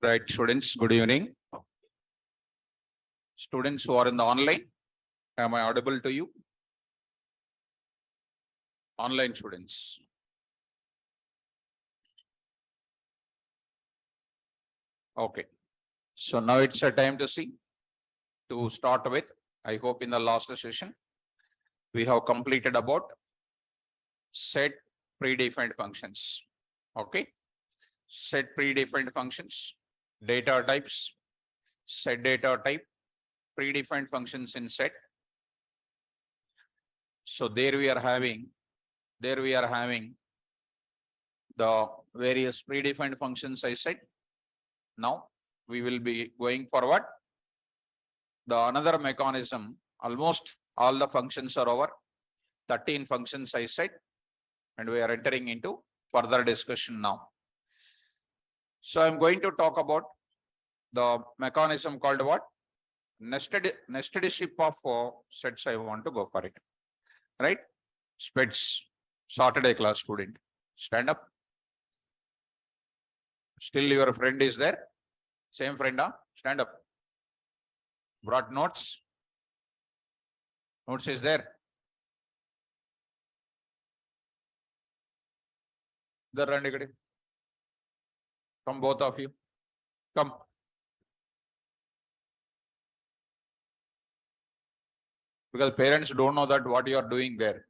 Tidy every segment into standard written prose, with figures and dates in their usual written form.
Right, students, good evening. Students who are in the online, am I audible to you? Online students. Okay. So now it's a time to start with. I hope in the last session, we have completed about set predefined functions. Okay. Set predefined functions, data types, set data type, predefined functions in set. So there we are having the various predefined functions I said. Now we will be going forward. The another mechanism, almost all the functions are over. 13 functions I said, and we are entering into further discussion now. So I'm going to talk about the mechanism called what? Nestedship of sets. I want to go for it. Right? Speds, Saturday class student. Stand up. Still your friend is there? Same friend, huh? Stand up. Brought notes? Notes is there? Come, both of you. Come. Because parents don't know that what you are doing there.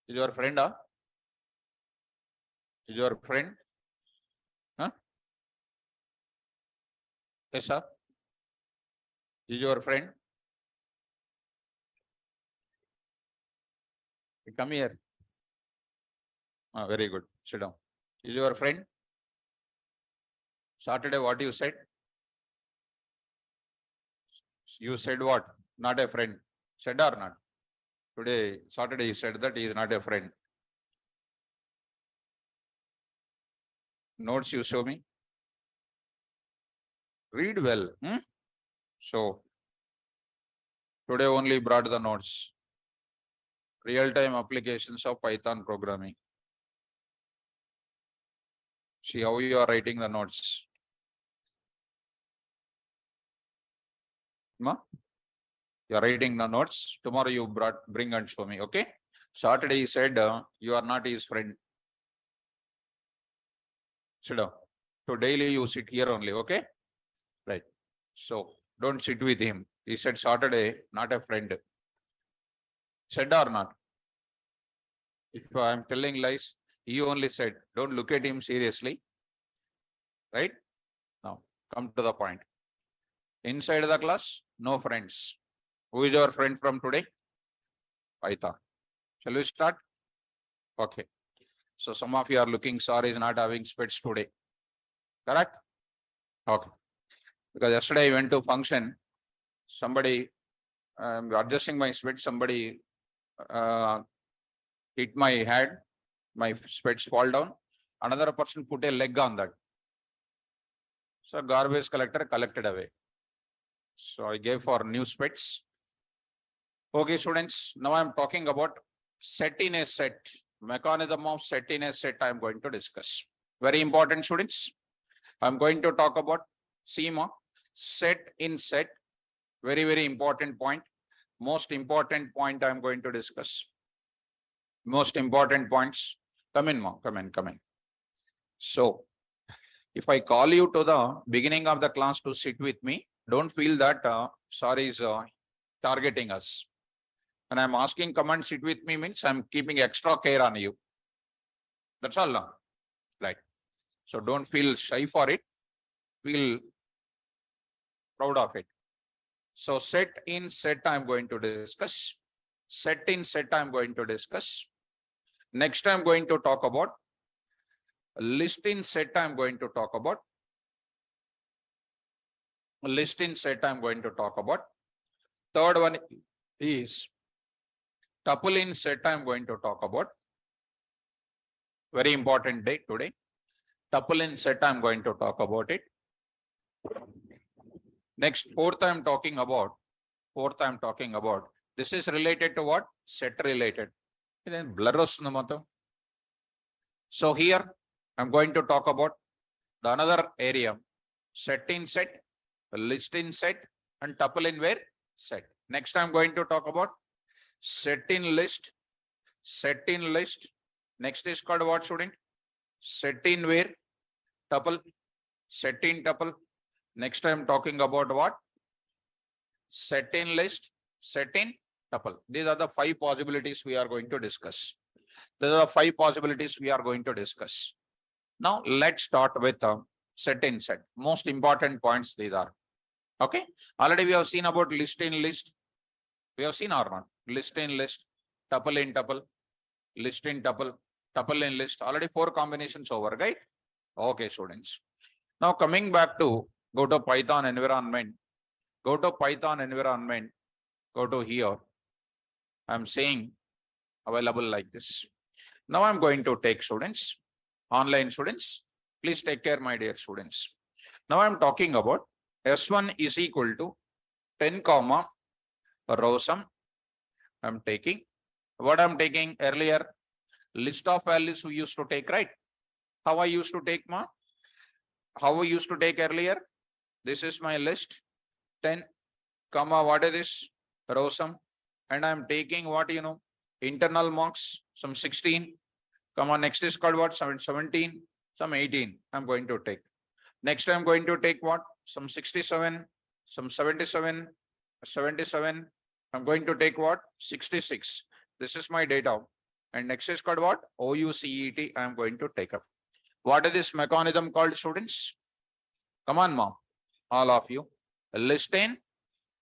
Is your friend, huh? Is your friend? Huh? Yes, sir. Is your friend? Come here. Very good. Sit down. Is your friend? Saturday, what you said? You said what? Not a friend. Said or not? Today, Saturday, he said that he is not a friend. Notes you show me. Read well. So, today only brought the notes. Real-time applications of Python programming. See how you are writing the notes. Ma? You are writing the notes. Tomorrow you bring and show me. Okay. Saturday he said you are not his friend. Sit down. So daily you sit here only. Okay. Right. So don't sit with him. He said Saturday, not a friend. Said or not? If I am telling lies, he only said, don't look at him seriously. Right? Now, come to the point. Inside the class, no friends. Who is your friend from today? Python. Shall we start? Okay. So some of you are looking sorry is not having spits today. Correct? Okay. Because yesterday I went to function. Somebody adjusting my spits, somebody hit my head, my spits fall down. Another person put a leg on that. So garbage collector collected away. So I gave for new spits. Okay, students, now I'm talking about set in a set. Mechanism of set in a set I'm going to discuss. Very important, students. I'm going to talk about SEMA, set in set. Very, very important point. Most important point I'm going to discuss. Most important points. Come in, Ma. Come in. So, if I call you to the beginning of the class to sit with me, don't feel that sorry is targeting us. And I'm asking come and sit with me means I'm keeping extra care on you. That's all. No? Right. So don't feel shy for it. Feel proud of it. So set in set I'm going to discuss. Set in set I'm going to discuss. Next I'm going to talk about list in set I'm going to talk about. List in set I'm going to talk about. Third one is tuple in set I'm going to talk about. Very important day today. Tuple in set I'm going to talk about it. Next, fourth I'm talking about. This is related to what? Set related. Then blur. So here I'm going to talk about the another area set in set, list in set, and tuple in where set. Next, I'm going to talk about set in list, set in list. Next is called what, student? Set in where, tuple, set in tuple. Next, I'm talking about what? Set in list, set in tuple. These are the 5 possibilities we are going to discuss. These are the 5 possibilities we are going to discuss. Now, let's start with set in set. Most important points these are. Okay. Already we have seen about list in list. We have seen or not? List in list, tuple in tuple, list in tuple, tuple in list. Already 4 combinations over, right? Okay, students. Now coming back to go to Python environment. Go to Python environment. Go to here. I'm saying available like this. Now I'm going to take students, online students. Please take care, my dear students. Now I'm talking about S1 is equal to 10 comma row sum. I'm taking what I'm taking earlier, list of values we used to take, right? How I used to take how we used to take earlier. This is my list 10 comma what is this row sum, and I'm taking what, internal marks, some 16 comma next is called what, 17, some 18 I'm going to take. Next I'm going to take what, some 67, some 77, 77. I'm going to take what, 66. This is my data. And next is called what, OUCET I'm going to take up. What is this mechanism called, students? Come on, mom, all of you. A list in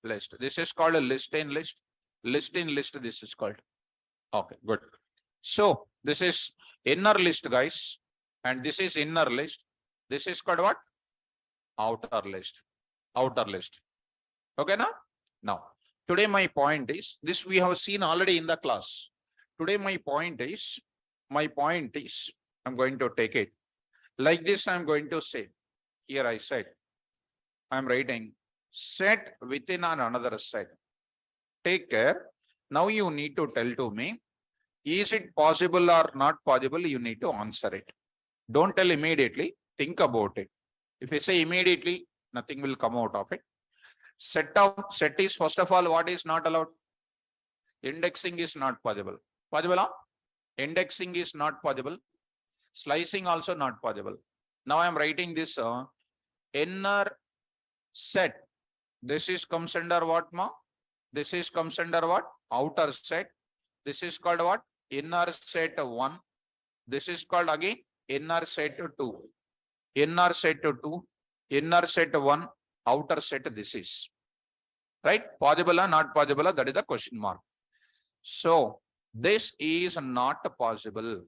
list. This is called a list in list. List in list, this is called. Okay, good. So this is inner list, guys. And this is inner list. This is called what? Outer list. Outer list. Okay, now today my point is, this we have seen already in the class. Today my point is, I'm going to take it like this. I'm going to say, here I said, I'm writing set within another set. Take care. Now you need to tell to me, is it possible or not possible? You need to answer it. Don't tell immediately. Think about it. If you say immediately, nothing will come out of it. Set is first of all, what is not allowed? Indexing is not possible. Possible? Huh? Indexing is not possible. Slicing also not possible. Now I am writing this inner set. This is comes under what, ma? This is comes under what? Outer set. This is called what? Inner set 1. This is called again inner set 2. Inner set 2. Inner set 1. Outer set this is. Right? Possible or not possible? That is the question mark. So this is not possible.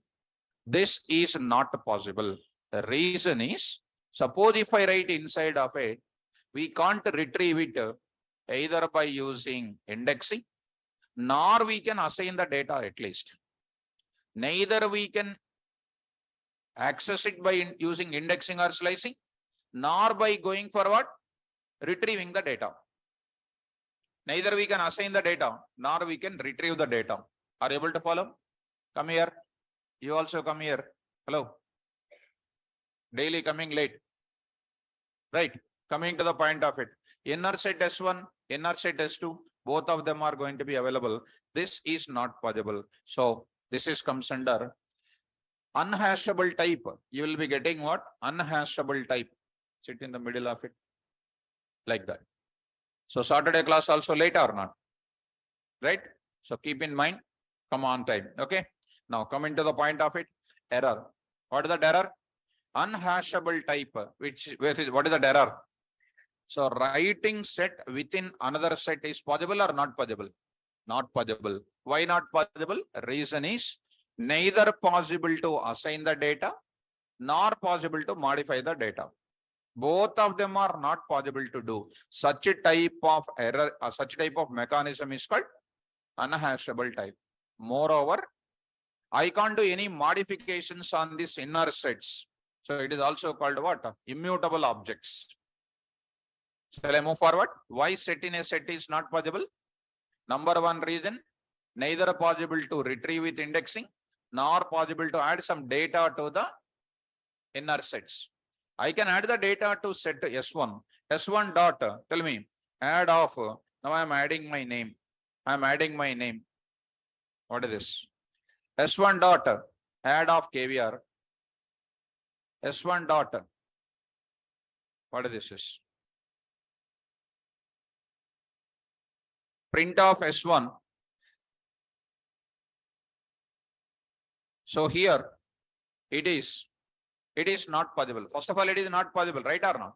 This is not possible. The reason is, suppose if I write inside of it, we can't retrieve it either by using indexing, nor we can assign the data at least. Neither we can access it by using indexing or slicing, nor by going forward, retrieving the data. Neither we can assign the data, nor we can retrieve the data. Are you able to follow? Come here. You also come here. Hello. Daily coming late. Right. Coming to the point of it. Inner set S1, inner set S2, both of them are going to be available. This is not possible. So this is comes under unhashable type. You will be getting what? Unhashable type. Sit in the middle of it. Like that. So Saturday class also late or not? Right? So keep in mind, come on time. Okay. Now coming to the point of it, error. What is the error? Unhashable type, what is the error? So writing set within another set is possible or not possible? Not possible. Why not possible? Reason is neither possible to assign the data nor possible to modify the data. Both of them are not possible to do. Such a type of error, such type of mechanism is called unhashable type. Moreover, I can't do any modifications on these inner sets. So it is also called what? Immutable objects. Shall I move forward? Why set in a set is not possible? Number one reason, neither possible to retrieve with indexing, nor possible to add some data to the inner sets. I can add the data to set S1. S1 dot, tell me, add of, now I am adding my name. I am adding my name. What is this? S1 dot, add of KVR. S1 dot, what is this is? Print of S1. So here it is not possible. First of all, it is not possible, right or not?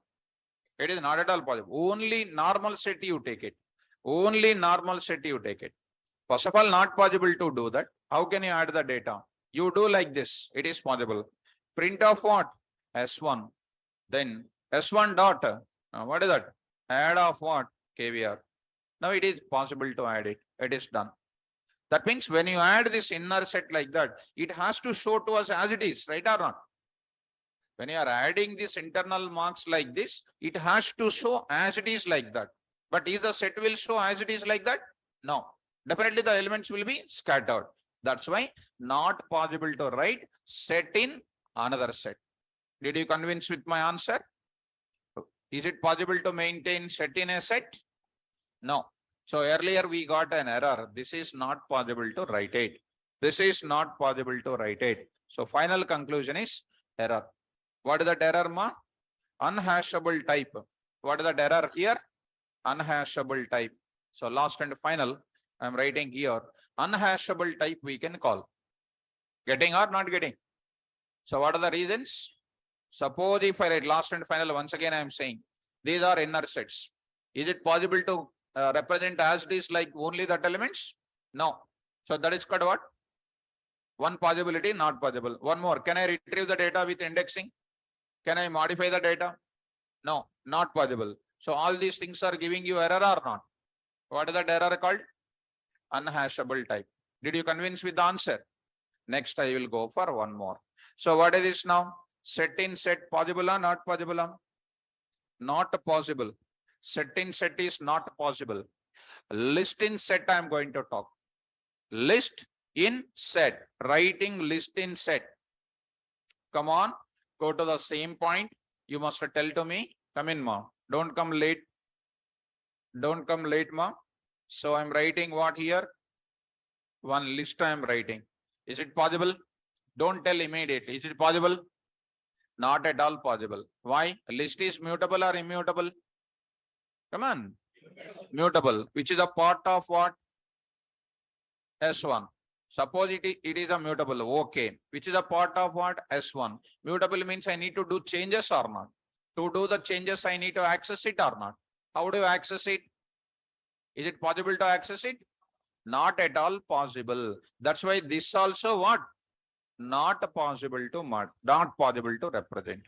It is not at all possible. Only normal set you take it. Only normal set you take it. First of all, not possible to do that. How can you add the data? You do like this. It is possible. Print of what? S1. Then S1 dot. What is that? Add of what? KVR. Now it is possible to add it. It is done. That means when you add this inner set like that, it has to show to us as it is, right or not? When you are adding this internal marks like this, it has to show as it is like that. But is the set will show as it is like that? No. Definitely the elements will be scattered. That's why not possible to write set in another set. Did you convince with my answer? Is it possible to maintain set in a set? No. So earlier we got an error. This is not possible to write it. This is not possible to write it. So final conclusion is error. What is that error, ma? Unhashable type. What is that error here? Unhashable type. So last and final, I'm writing here, unhashable type we can call. Getting or not getting? So what are the reasons? Suppose if I write last and final, once again I am saying, these are inner sets. Is it possible to represent as it is like only that elements? No. So that is called what? One possibility, not possible. One more. Can I retrieve the data with indexing? Can I modify the data? No, not possible. So all these things are giving you error or not? What is that error called? Unhashable type. Did you convince with the answer? Next, I will go for one more. So what is this now? Set in set possible or not possible? Not possible. Set in set is not possible. List in set I am going to talk. List in set. Writing list in set. Come on. Go to the same point. You must tell to me. Come in, ma. Don't come late. Don't come late, ma. So I'm writing what here? One list I'm writing. Is it possible? Don't tell immediately. Is it possible? Not at all possible. Why? List is mutable or immutable? Come on. Mutable. Which is a part of what? S1. Suppose it is a mutable. Okay. Which is a part of what? S1. Mutable means I need to do changes or not. To do the changes, I need to access it or not. How do you access it? Is it possible to access it? Not at all possible. That's why this also what? Not possible to mark. Not possible to represent.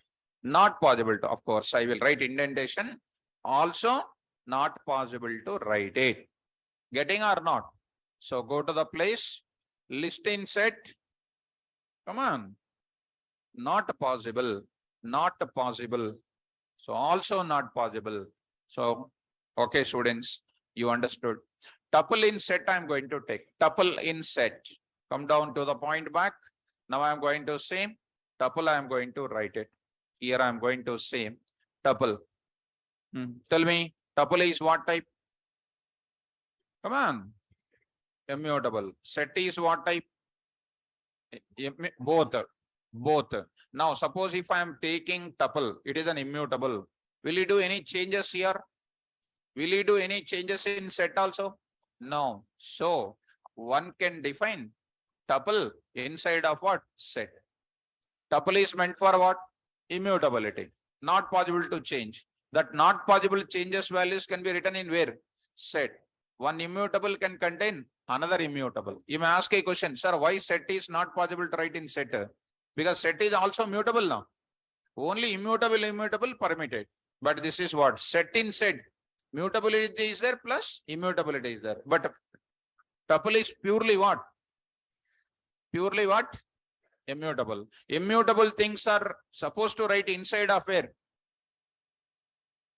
Not possible to, of course, I will write indentation. Also not possible to write it. Getting or not? So go to the place. List in set. Come on. Not possible. Not possible. So also not possible. So, okay, students, you understood. Tuple in set I am going to take. Tuple in set. Come down to the point back. Now I am going to say tuple I am going to write it. Here I am going to say tuple. Tell me, tuple is what type? Come on. Immutable. Set is what type? Both. Both. Now suppose if I am taking tuple, it is an immutable. Will you do any changes here? Will you do any changes in set also? No. So one can define tuple inside of what? Set. Tuple is meant for what? Immutability. Not possible to change. That not possible changes values can be written in where? Set. One immutable can contain another immutable. You may ask a question, sir, why set is not possible to write in set? Because set is also mutable now. Only immutable permitted. But this is what? Set in set. Mutability is there plus immutability is there. But tuple is purely what? Purely what? Immutable. Immutable things are supposed to write inside of where?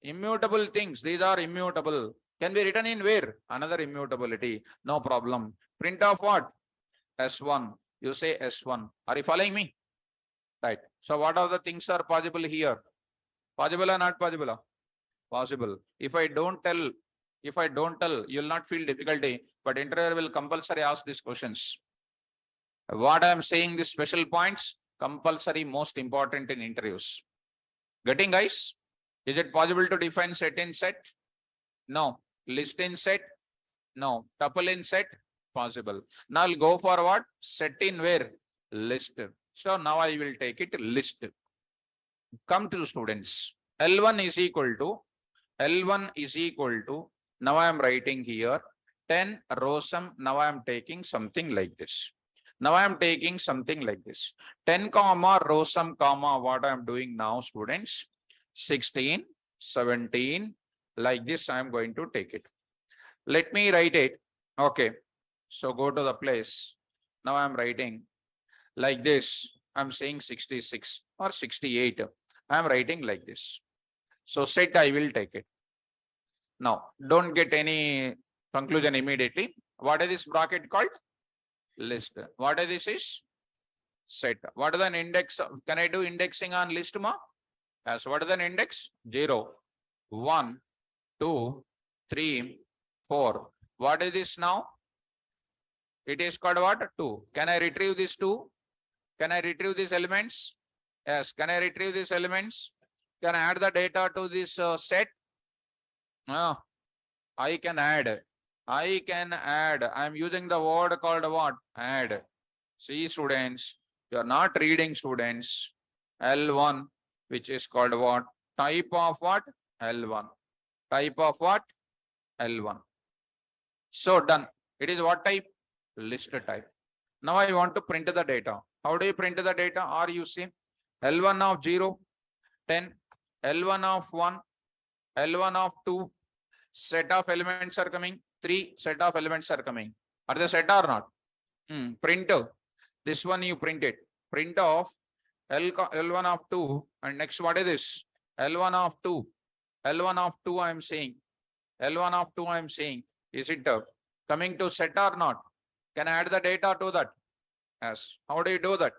Immutable things. These are immutable. Can be written in where? Another immutability. No problem. Print of what? S1. You say S1. Are you following me? Right. So what are the things are possible here? Possible or not possible? Possible. If I don't tell, you'll not feel difficulty, but interviewer will compulsory ask these questions. What I am saying, these special points, compulsory, most important in interviews. Getting, guys? Is it possible to define set in set? No. List in set? No. Tuple in set? Possible. Now I'll go for what? Set in where? List. So now I will take it list. Come to students. L1 is equal to, now I am writing here 10 row sum. Now I am taking something like this. 10 comma row sum comma, what I am doing now, students? 16, 17, like this I am going to take it. Let me write it. Okay. So go to the place. Now I am writing like this. I'm saying 66 or 68. I am writing like this. So set I will take it. Now don't get any conclusion immediately. What is this bracket called? List. What is this is? Set. What is an index? Can I do indexing on list ma? Yes. What is an index? 0, 1, 2, 3, 4. What is this now? It is called what? 2. Can I retrieve this 2? Can I retrieve these elements? Yes. Can I retrieve these elements? Can I add the data to this set? No. I can add. I am using the word called what? Add. See, students, you are not reading, students. L1, which is called what? Type of what? L1. Type of what? L1. So done. It is what type? List type. Now I want to print the data. How do you print the data? Or you see L1 of 0, 10, L1 of 1, L1 of 2, set of elements are coming, 3 set of elements are coming. Are they set or not? Print. This one you print it. Print of L1 of 2, and next what is this? L1 of 2. L1 of 2 I am saying. L1 of 2 I am saying. Is it coming to set or not? Can I add the data to that? Yes. How do you do that?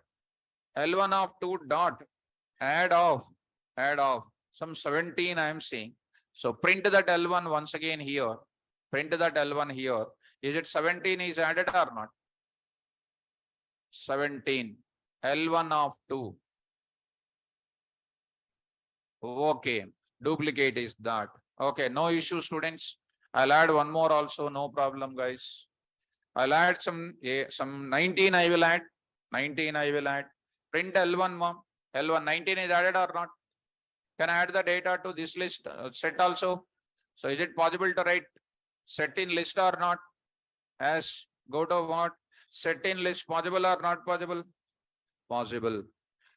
L1 of 2 dot add of some 17 I am saying. So print that L1 once again here. Print that L1 here. Is it 17 is added or not? 17. L1 of 2. Okay. Duplicate is that. Okay. No issue, students. I'll add one more also. No problem, guys. I'll add some 19 I will add. 19 I will add. Print L1 mom. L1 19 is added or not? Can I add the data to this list set also? So is it possible to write set in list or not? As go to what? Set in list possible or not possible? Possible.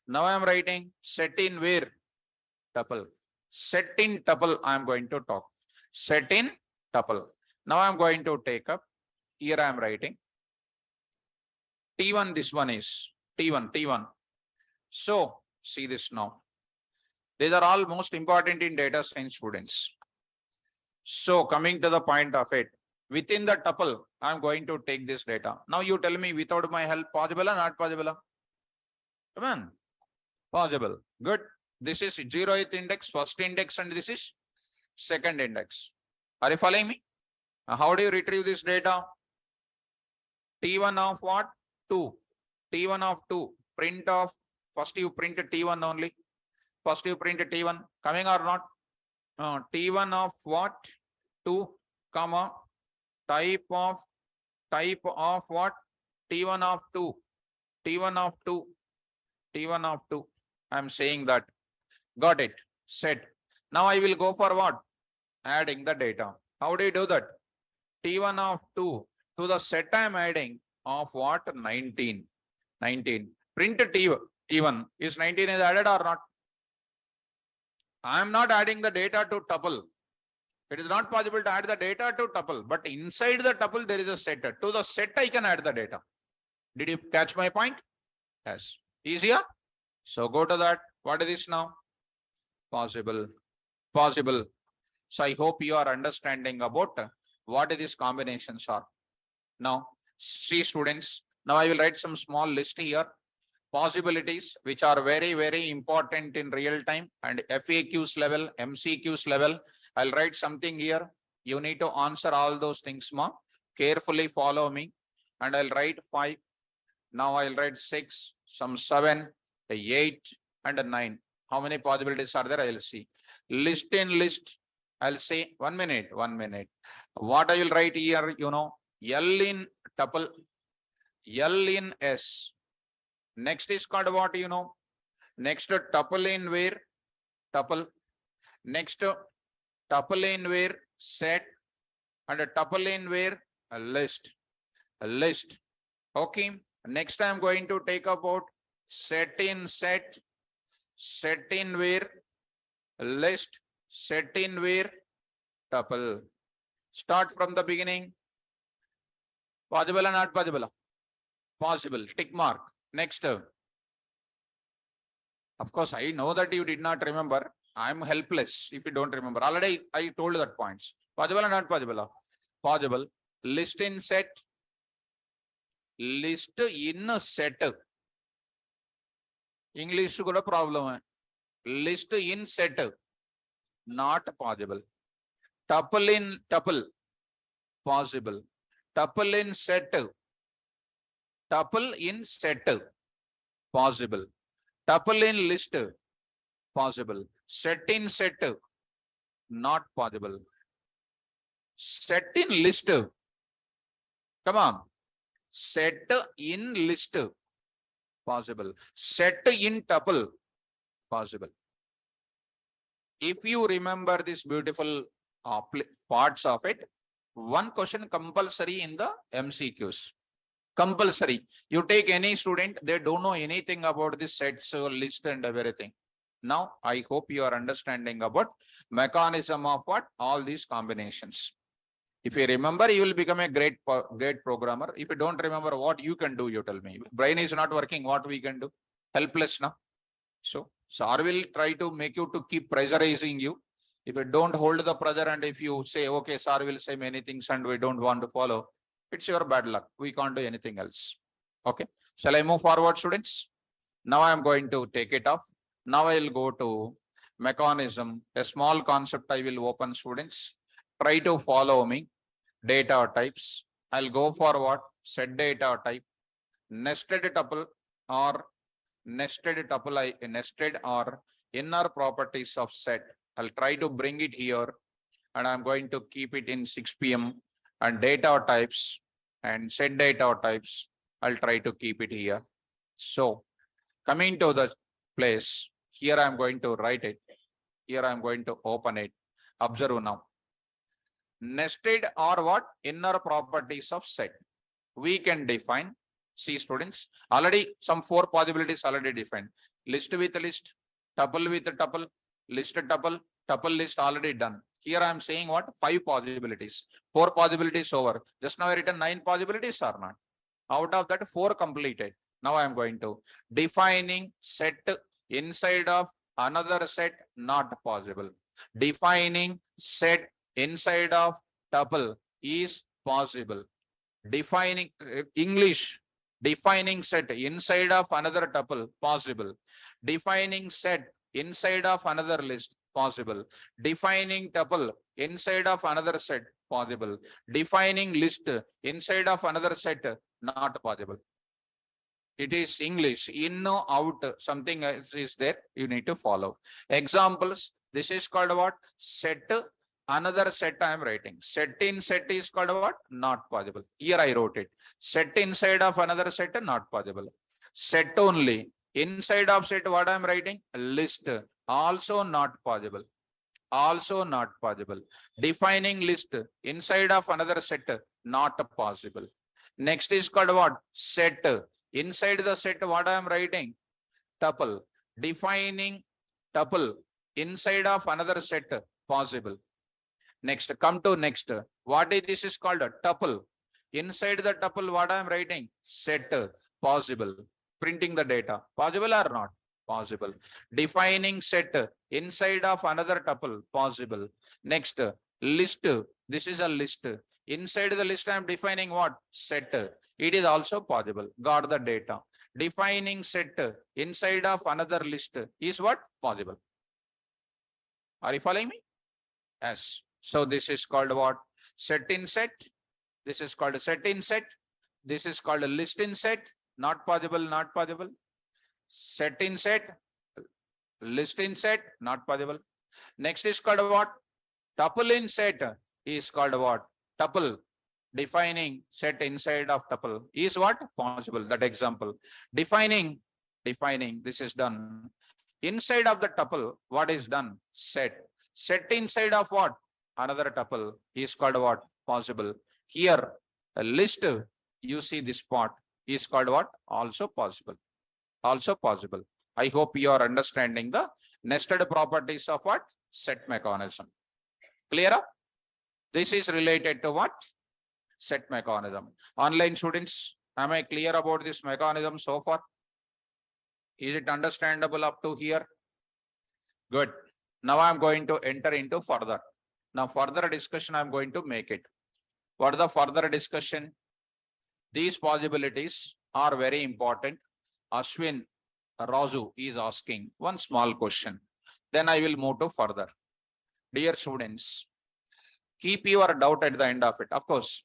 Now I am writing set in where? Tuple. Set in tuple I am going to talk. Set in tuple. Now I am going to take up. Here I am writing T1. This one is T1. So see this now. These are all most important in data science, students. So coming to the point of it, within the tuple, I'm going to take this data. Now you tell me without my help, possible or not possible? Come on. Possible. Good. This is 0th index, first index, and this is second index. Are you following me? How do you retrieve this data? T1 of what? 2. T1 of 2. Print of, first you print T1 only. First you print T1. Coming or not? T1 of what? 2, comma, type of what? T1 of 2. T1 of 2. T1 of 2. I'm saying that. Got it. Set. Now I will go for what? Adding the data. How do you do that? T1 of 2 to the set I am adding of what? 19. 19. Print T1. Is 19 is added or not? I am not adding the data to tuple. It is not possible to add the data to tuple, but inside the tuple there is a set. To the set I can add the data. Did you catch my point? Yes. Easier? So go to that. What is this now? Possible. Possible. So I hope you are understanding about what these combinations are. Now, see students, now I will write some small list here. possibilities which are very, very important in real time and FAQs level, MCQs level. I'll write something here. You need to answer all those things, ma. Carefully follow me. And I'll write 5. Now I'll write 6, some 7, 8, and 9. How many possibilities are there? I'll see. List in list. I'll say 1 minute, 1 minute. What I will write here, L in tuple, L in S. Next is called what, Next tuple in where, tuple. Next tuple in where, set. And a tuple in where, a list. A list. Okay. Next I'm going to take about set in set, set in where, list, set in where, tuple. Start from the beginning. Possible or not possible? Possible. Tick mark. Next. Of course, I know that you did not remember. I'm helpless if you don't remember. Already I told that points. Possible or not possible? Possible. List in set. List in set. English got a problem. List in set. Not possible. Tuple in tuple. Possible. Tuple in set. Tuple in set. Possible. Tuple in list. Possible. Set in set. Not possible. Set in list. Come on. Set in list. Possible. Set in tuple. Possible. If you remember this beautiful parts of it, one question compulsory in the MCQs. Compulsory. You take any student, they don't know anything about this sets, list and everything. Now, I hope you are understanding about mechanism of what? All these combinations. If you remember, you will become a great programmer. If you don't remember, what you can do, you tell me. Brain is not working, what we can do? Helpless now. So, sir will try to make you to keep pressurizing you. If you don't hold the pressure and if you say, okay, sir will say many things and we don't want to follow, it's your bad luck. We can't do anything else. Okay. Shall I move forward, students? Now I am going to take it off. Now I will go to mechanism. A small concept I will open, students. Try to follow me. Data types. I'll go for what? Set data type. Nested tuple or nested tuple, nested or inner properties of set. I'll try to bring it here and I'm going to keep it in 6 p.m. and data types and set data types. I'll try to keep it here. So coming to the place, here I'm going to write it. Here I'm going to open it. Observe now. Nested or what? Inner properties of set. We can define. See students, already some 4 possibilities already defined. List with list, tuple with tuple, list tuple, tuple list already done. Here I am saying what? 5 possibilities. 4 possibilities over. Just now I written 9 possibilities or not. Out of that 4 completed. Now I am going to defining set inside of another set, not possible. Defining set inside of tuple is possible. Defining English, defining set inside of another tuple, possible. Defining set inside of another list, possible. Defining tuple inside of another set, possible. Defining list inside of another set, not possible. It is English, in, out, something else is there, you need to follow. Examples, this is called what? Set, another set I am writing. Set in set is called what? Not possible. Here I wrote it. Set inside of another set, not possible. Set only. Inside of set, what I am writing? List. Also not possible. Also not possible. Defining list. Inside of another set, not possible. Next is called what? Set. Inside the set, what I am writing? Tuple. Defining tuple. Inside of another set, possible. Next, come to next. What is this is called? A tuple. Inside the tuple, what I am writing? Set. Possible. Printing the data. Possible or not? Possible. Defining set. Inside of another tuple. Possible. Next, list. This is a list. Inside the list, I am defining what? Set. It is also possible. Got the data. defining set inside of another list is what? Possible. Are you following me? Yes. So this is called what? Set in set. This is called a set in set. This is called a list in set. Not possible, not possible. Set in set, list in set, not possible. Next is called what? Tuple in set is called what? Tuple. Defining set inside of tuple is what? Possible. That example. Defining, this is done. Inside of the tuple, what is done? Set. Set inside of what? Another tuple is called what? Possible. Here, a list, you see this part is called what? Also possible. Also possible. I hope you are understanding the nested properties of what? Set mechanism. Clear up? This is related to what? Set mechanism. Online students, am I clear about this mechanism so far? Is it understandable up to here? Good. Now I'm going to enter into further. Now further discussion I'm going to make it. For the further discussion, these possibilities are very important. Ashwin Razu is asking one small question. Then I will move to further. Dear students, keep your doubt at the end of it. Of course,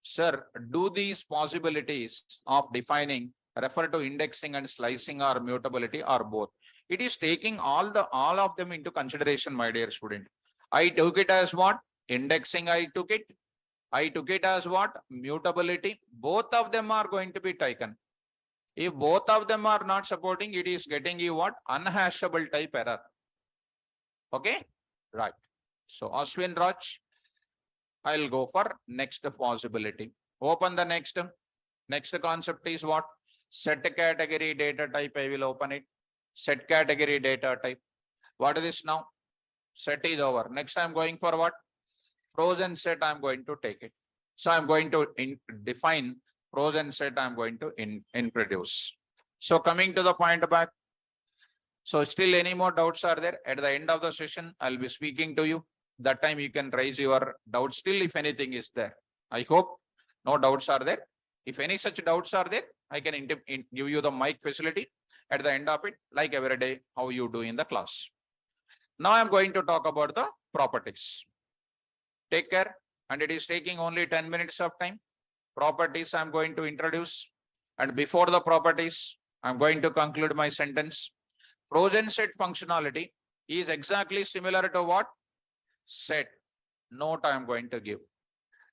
sir, do these possibilities of defining refer to indexing and slicing or mutability or both? It is taking all of them into consideration, my dear student. I took it as what? Indexing I took it. I took it as what? Mutability. Both of them are going to be taken. If both of them are not supporting, it is getting you what? Unhashable type error. Okay? Right. So Ashwin Raj, I'll go for next possibility. Open the next. Next concept is what? Set category data type. I will open it. Set category data type. What is this now? Set is over. Next I'm going for what? Frozen set I'm going to take it. So I'm going to define frozen set I'm going to introduce. So coming to the point back. So still any more doubts are there? At the end of the session, I'll be speaking to you. That time you can raise your doubts still if anything is there. I hope no doubts are there. If any such doubts are there, I can give you the mic facility at the end of it, like every day, how you do in the class. Now I'm going to talk about the properties. Take care. And it is taking only 10 minutes of time. Properties I'm going to introduce. And before the properties, I'm going to conclude my sentence. Frozen set functionality is exactly similar to what? Set. Note I'm going to give.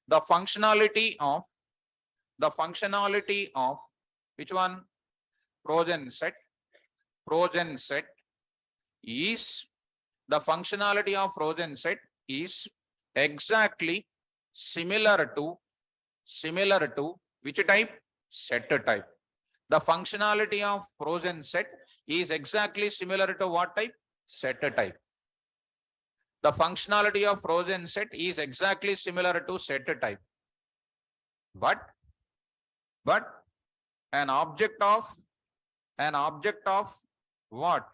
The functionality of which one? Frozen set. Frozen set is the functionality of frozen set is exactly similar to which type? Set type. The functionality of frozen set is exactly similar to what type? Set type. The functionality of frozen set is exactly similar to set type. But an object of what?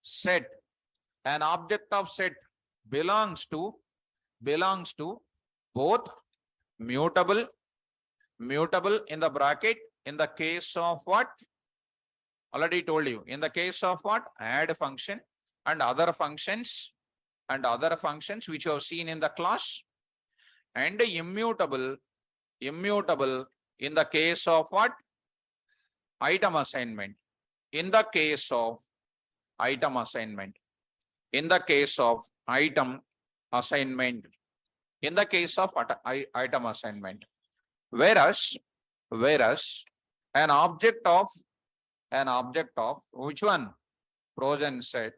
Set. An object of set belongs to both mutable in the bracket in the case of what? Already told you. In the case of what? Add function and other functions which you have seen in the class, and immutable in the case of what? Item assignment. In the case of item assignment. In the case of item assignment. In the case of item assignment. Whereas an object of which one? Frozen set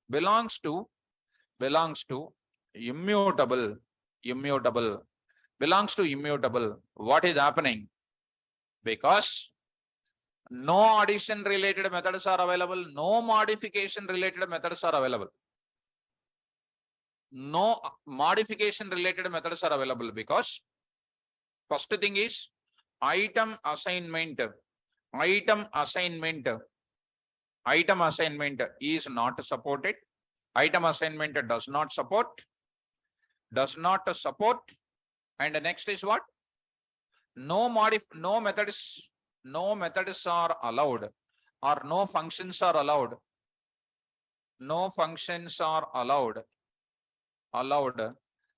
belongs to immutable. Belongs to immutable. What is happening? Because no addition related methods are available, no modification related methods are available. No modification related methods are available because first thing is item assignment is not supported. Item assignment does not support. And the next is what? No methods no methods are allowed or no functions are allowed. No functions are allowed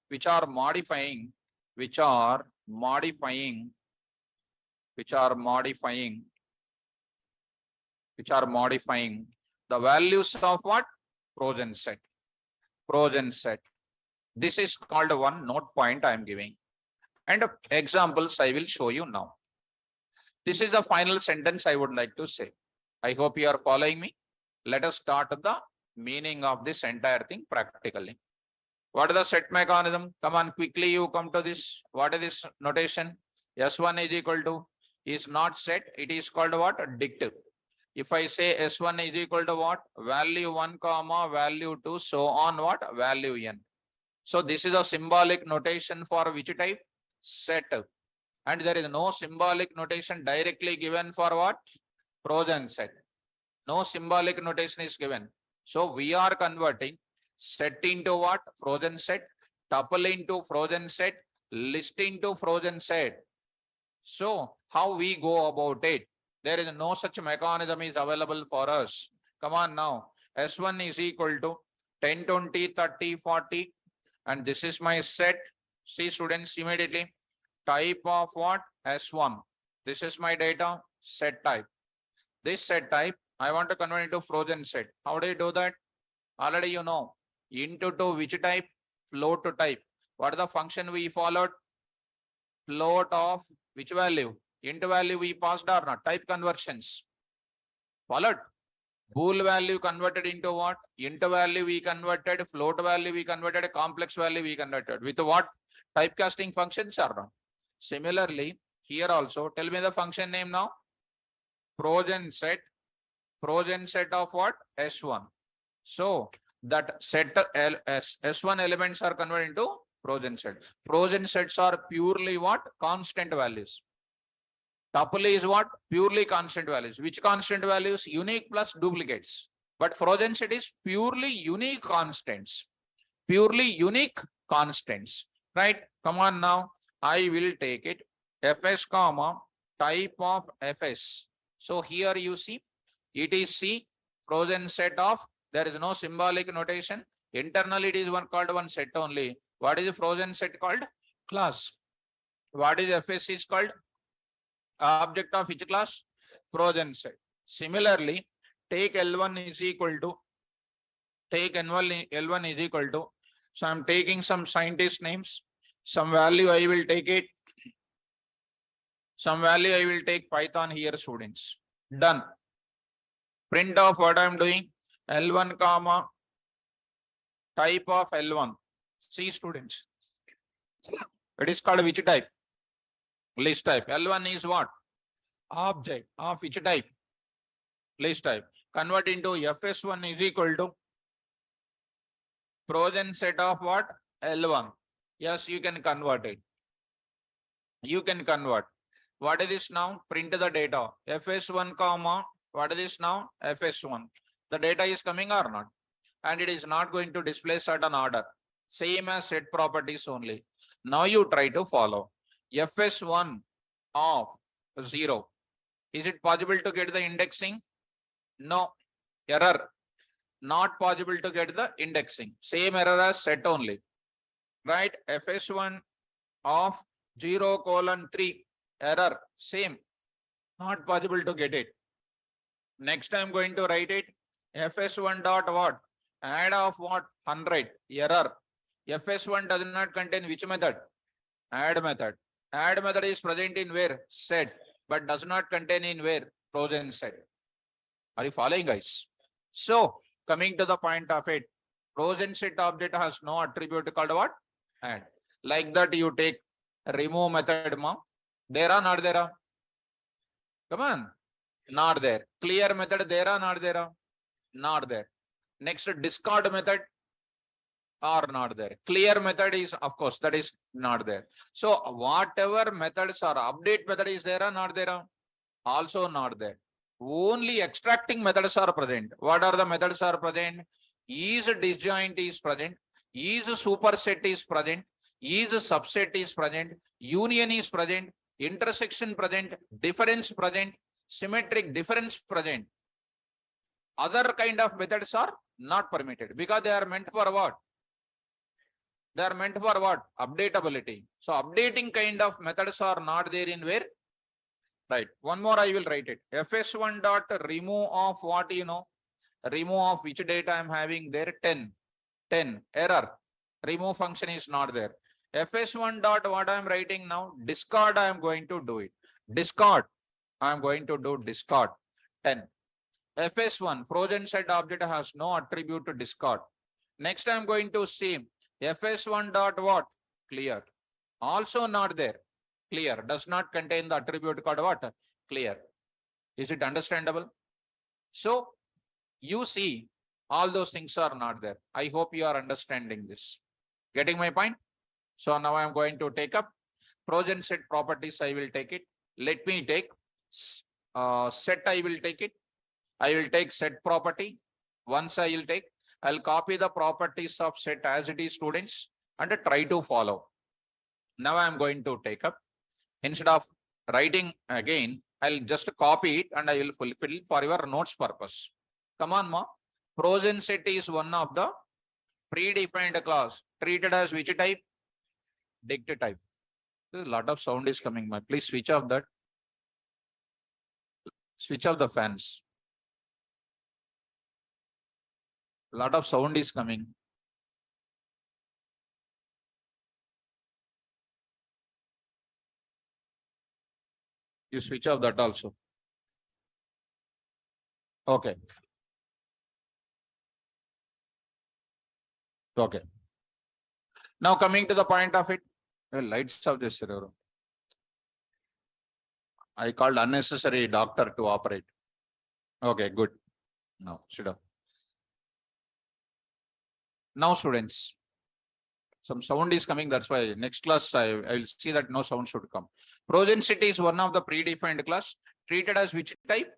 which are modifying which are modifying the values of what? Progen set. This is called one note point I am giving. And examples I will show you now. This is the final sentence I would like to say. I hope you are following me. Let us start the meaning of this entire thing practically. What is the set mechanism? Come on, quickly you come to this. What is this notation? S1 is equal to is not set. It is called what? Dictive. If I say S1 is equal to what? Value 1 comma value 2, so on what? Value n. So this is a symbolic notation for which type? Set. And there is no symbolic notation directly given for what? Progen set. No symbolic notation is given. So we are converting set into what? Progen set. Tuple into Progen set. List into Progen set. So how we go about it? There is no such mechanism is available for us. Come on now. S1 is equal to 10, 20, 30, 40. And this is my set. See students immediately. Type of what? S1. This is my data set type. This set type, I want to convert into Progen set. How do you do that? Already you know. Into to which type? Float to type. What is the function we followed? Float of which value? Into value we passed or not? Type conversions. Followed. Bool value converted into what? Into value we converted. Float value we converted. Complex value we converted. With what? Typecasting functions or not? Similarly, here also, tell me the function name now. Progen set of what? S1. So that set S1 elements are converted into Progen set. Progen sets are purely what? Constant values. Tuple is what? Purely constant values. Which constant values? Unique plus duplicates. But Progen set is purely unique constants. Right? Come on now. I will take it. Fs comma type of Fs. So here you see it is C Progen set of, there is no symbolic notation. Internally it is called one set only. What is the Progen set called? Class. What is Fs is called? Object of which class? Progen set. Similarly, take L1 is equal to, L1 is equal to, so I am taking some scientist names, some value I will take it, some value I will take Python here students. Done. Print of what I am doing? L1 comma type of L1. See students. It is called which type? List type. L1 is what? Object of which type? List type. Convert into Fs1 is equal to Progen set of what? L1. Yes, you can convert it. You can convert. What is this now? Print the data. Fs1 comma. What is this now? Fs1. The data is coming or not? And it is not going to display certain order. Same as set properties only. Now you try to follow. Fs1 of 0. Is it possible to get the indexing? No. Error. Not possible to get the indexing. Same error as set only. Right? Fs1 of 0:3. Error. Same. Not possible to get it. Next I am going to write it. Fs1 dot what? Add of what? 100. Error. Fs1 does not contain which method? Add method. Add method is present in where? Set. But does not contain in where? Progen set. Are you following, guys? So, coming to the point of it, Progen set object has no attribute called what? Add. Like that you take remove method. There are not there? Come on. Not there. Clear method there are not there? Not there. Next discard method are not there. Clear method is, of course, that is not there. So whatever methods are, update method is there or not there? Also not there. Only extracting methods are present. What are the methods are present? Is disjoint is present. Is superset is present. Is subset is present. Union is present. intersection present, difference present, symmetric difference present. Other kind of methods are not permitted because they are meant for what? They are meant for what? Updatability. So updating kind of methods are not there in where? Right. One more I will write it. fs1 dot remove of what remove of which data I am having there 10 error. Remove function is not there. fs1 dot what I am writing now? Discard I am going to do it. Discard. I am going to do discard 10. fs1 frozen set object has no attribute to discard. Next I am going to see fs1 dot what? Clear. Also not there. Clear. Does not contain the attribute called what? Clear. Is it understandable? So you see all those things are not there. I hope you are understanding this. Getting my point? So now I am going to take up frozen set properties. I will take it. Let me take set. I will take it. I will take set property. Once I will take, I'll copy the properties of set as it is, students, and try to follow. Now I am going to take up. Instead of writing again, I'll just copy it and I will fulfill for your notes purpose. Come on, ma. Frozen set is one of the predefined class treated as which type? Dict type. A lot of sound is coming, ma. Please switch off that. Switch off the fans. A lot of sound is coming. You switch off that also. Okay. Okay. Now coming to the point of it. Well, lights of this. I called unnecessary doctor to operate. Okay, good. Now, sit up. Now, students, some sound is coming. That's why next class I will see that no sound should come. Frozen set is one of the predefined class treated as which type?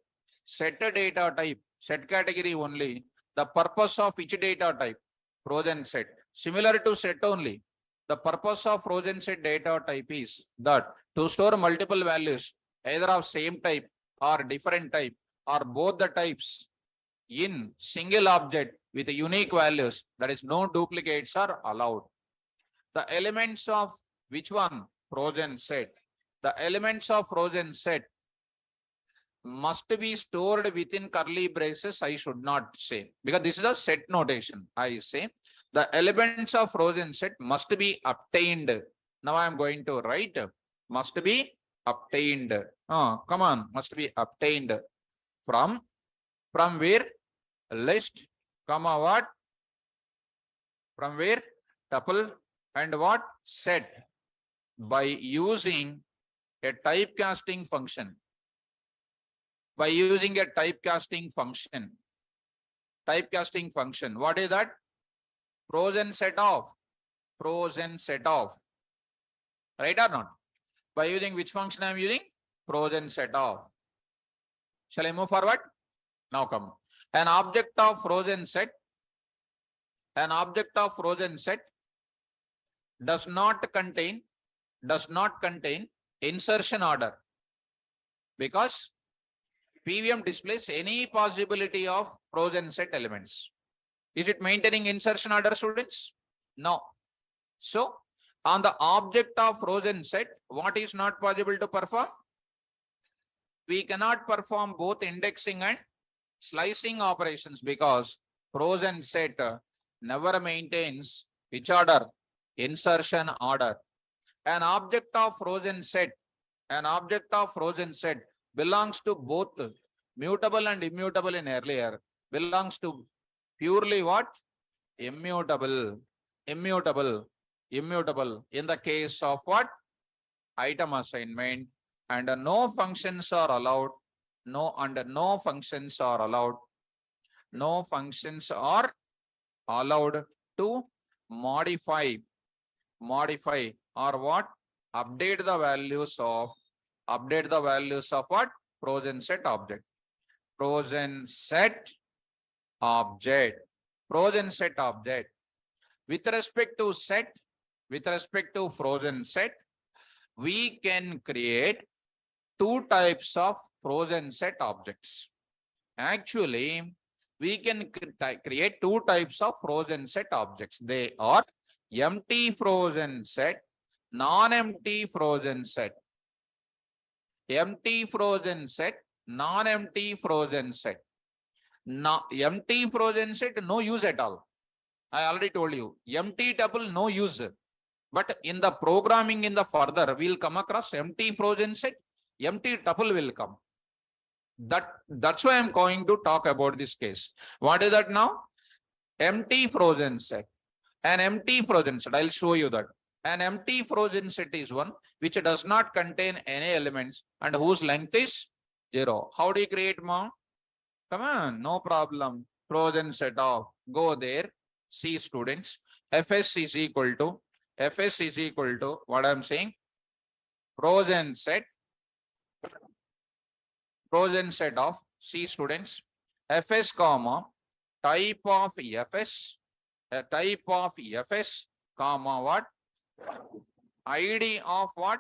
Set data type. Set category only. The purpose of which data type? Frozen set. Similar to set only. The purpose of frozen set data type is that to store multiple values either of same type or different type or both the types in single object with unique values, that is no duplicates are allowed. The elements of which one? Frozen set. The elements of frozen set must be stored within curly braces. I should not say because this is a set notation. I say the elements of frozen set must be obtained. Now I am going to write must be obtained. Come on, must be obtained from where? List, comma what? From where? Tuple and what? Set by using a typecasting function. By using a typecasting function. Typecasting function. What is that? Frozen set of. Frozen set of. Right or not? By using which function I am using? Frozen set of. Shall I move forward? Now come. An object of frozen set. An object of frozen set does not contain insertion order because PVM displays any possibility of frozen set elements. Is it maintaining insertion order, students? No. So on the object of frozen set, what is not possible to perform? We cannot perform both indexing and slicing operations because frozen set never maintains which order? Insertion order. An object of frozen set belongs to both mutable and immutable in earlier, belongs to purely what? Immutable in the case of what? Item assignment, and no functions are allowed. No functions are allowed. No functions are allowed to modify or what? Update the values of what? Frozen set object. Frozen set object. Frozen set object. With respect to frozen set, we can create two types of frozen set objects. Actually, we can create two types of frozen set objects. They are empty frozen set, non-empty frozen set. Empty frozen set, non-empty frozen set. Now, empty frozen set, no use at all. I already told you, empty tuple, no use. But in the programming in the further, we'll come across empty frozen set, empty tuple will come. That's why I'm going to talk about this case. What is that now? Empty frozen set. An empty frozen set, I'll show you that. An empty frozen set is one which does not contain any elements and whose length is 0. How do you create more? Come on, no problem. Frozen set of, go there, see students, fs is equal to what I'm saying, frozen set of, see students, fs comma type of fs, a type of fs comma what, id of what,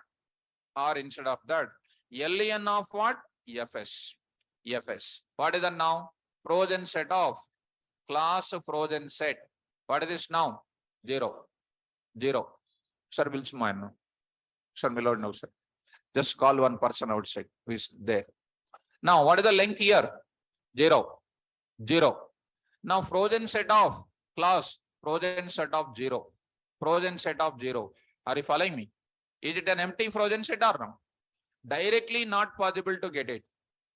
or instead of that, len of what, fs. What is that now? Frozen set of class frozen set. What is this now? 0. Sir, will mine. Sir, Milord, no, sir. Just call one person outside who is there. Now, what is the length here? 0. Now, frozen set of class, frozen set of 0. Are you following me? Is it an empty frozen set or no? Directly not possible to get it.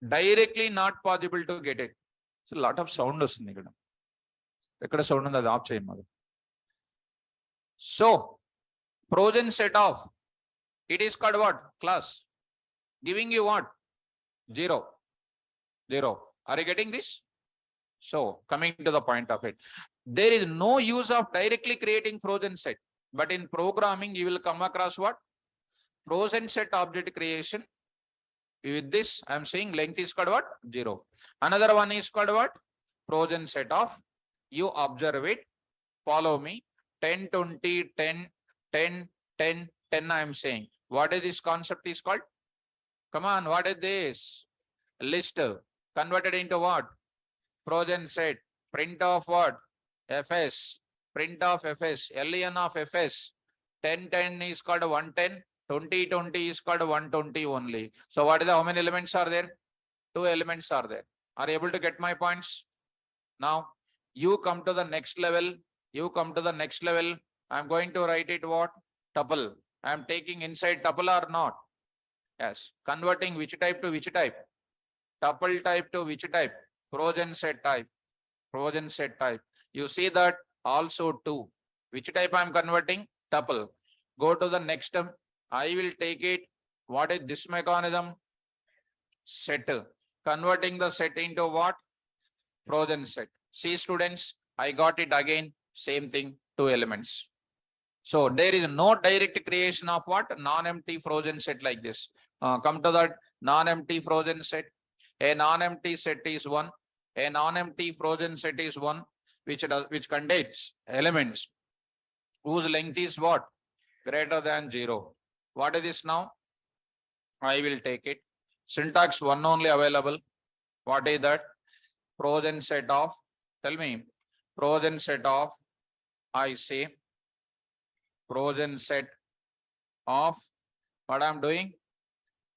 It's a lot of sound. So, frozen set of, it is called what? Class. Giving you what? 0. Are you getting this? So, coming to the point of it, there is no use of directly creating frozen set. But in programming, you will come across what? Frozen set object creation. With this, I am saying length is called what? 0. Another one is called what? Frozen set of. You observe it. Follow me. 10, 20, 10, 10, 10, 10. I am saying. What is this concept is called? Come on, what is this? List converted into what? Frozen set. Print of what? fs. Print of fs. len of fs. 10, 10 is called 110. 20, 20 is called 120 only. So what is the, how many elements are there? 2 elements are there. Are you able to get my points? Now, you come to the next level. I'm going to write it what? Tuple. I'm taking inside tuple or not? Yes. Converting which type to which type? Tuple type to which type? Frozen set type. You see that also 2. Which type I'm converting? Tuple. Go to the next term. I will take it. What is this mechanism? Set. Converting the set into what? Frozen set. See students, I got it again. Same thing, 2 elements. So there is no direct creation of what? Non-empty frozen set like this. Come to that non-empty frozen set. A non-empty set is 1. A non-empty frozen set is 1, which contains elements whose length is what? Greater than 0. What is this now? I will take it. Syntax 1 only available. What is that? Frozen set of, tell me, frozen set of, I say, frozen set of, what I'm doing?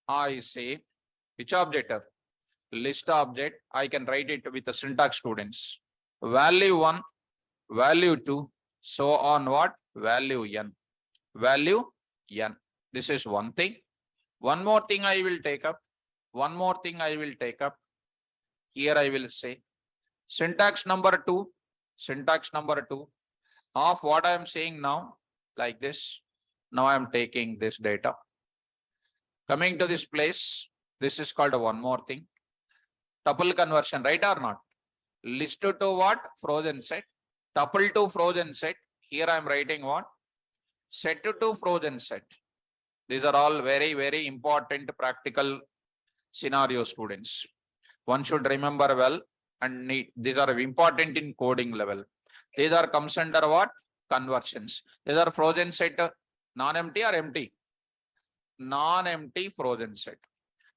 I say, which object? List object. I can write it with the syntax students. Value 1, value 2, so on what? Value n. This is one thing. One more thing I will take up. Here I will say syntax number 2 of what I am saying now, like this. Now I am taking this data. Coming to this place, this is called one more thing. Tuple conversion, right or not? List to what? Frozen set. Tuple to frozen set. Here I am writing what? Set to frozen set. These are all very, very important practical scenario, students. One should remember well and need. These are important in coding level. These are comes under what? Conversions. These are frozen set, non-empty or empty? non-empty frozen set.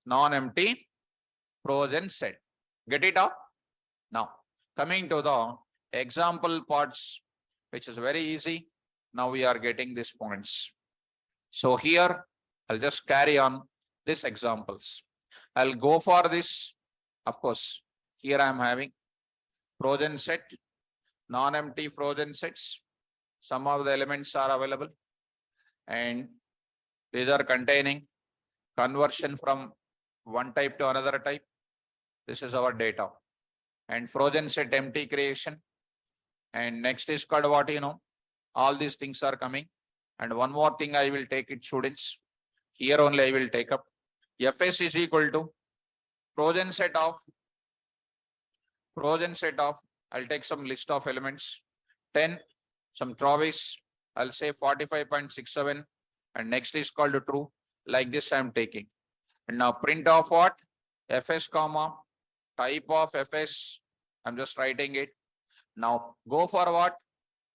Non-empty frozen set. Get it up? Now, coming to the example parts, which is very easy. Now we are getting these points. So here, I'll just carry on these examples. I'll go for this. Of course, here I am having frozen set, non-empty frozen sets. Some of the elements are available, and these are containing conversion from one type to another type. This is our data. And frozen set empty creation. And next is called what you know. All these things are coming. And one more thing I will take it, students. Here only I will take up. Fs is equal to frozen set of, I'll take some list of elements. 10, some Travis, I'll say 45.67. And next is called true. Like this I am taking. And now print of what? Fs comma, type of Fs. I'm just writing it. Now go for what?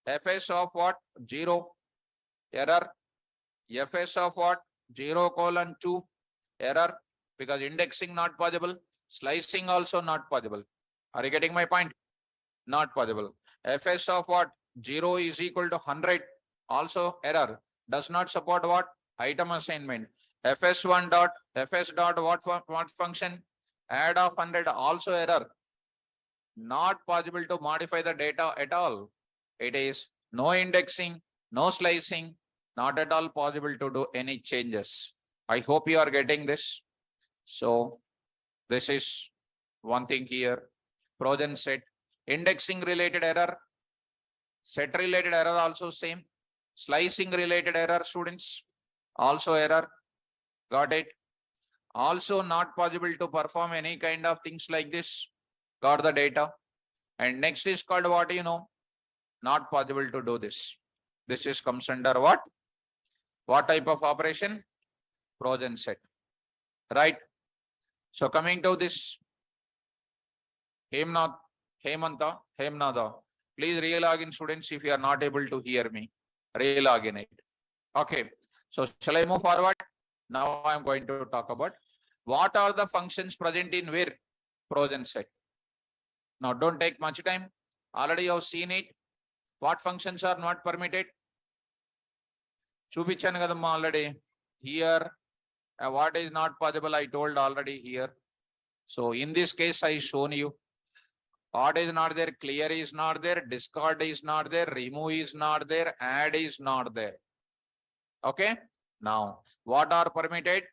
Fs of what? 0. Error. Fs of what? 0:2. Error. Because indexing not possible. Slicing also not possible. Are you getting my point? Not possible. Fs of what? 0 is equal to 100. Also error. Does not support what? Item assignment. Fs1 dot, Fs dot what function? Add of 100. Also error. Not possible to modify the data at all. It is no indexing, no slicing, not at all possible to do any changes. I hope you are getting this. So this is one thing here. Frozen set, indexing related error, set related error also same, slicing related error, students, also error. Got it? Also not possible to perform any kind of things like this. Got the data. And next is called what you know, not possible to do this. This is comes under what? What type of operation? Frozen set. Right? So coming to this, Hemnatha, please re-log in, students, if you are not able to hear me. Re-log in it. Okay. So shall I move forward? Now I am going to talk about what are the functions present in where? Frozen set. Now don't take much time. Already you have seen it. What functions are not permitted? Chupichanu kadamma already. Here, what is not possible, I told already here. So in this case, I shown you. Odd is not there, clear is not there, discard is not there, remove is not there, add is not there. Okay. Now, what are permitted?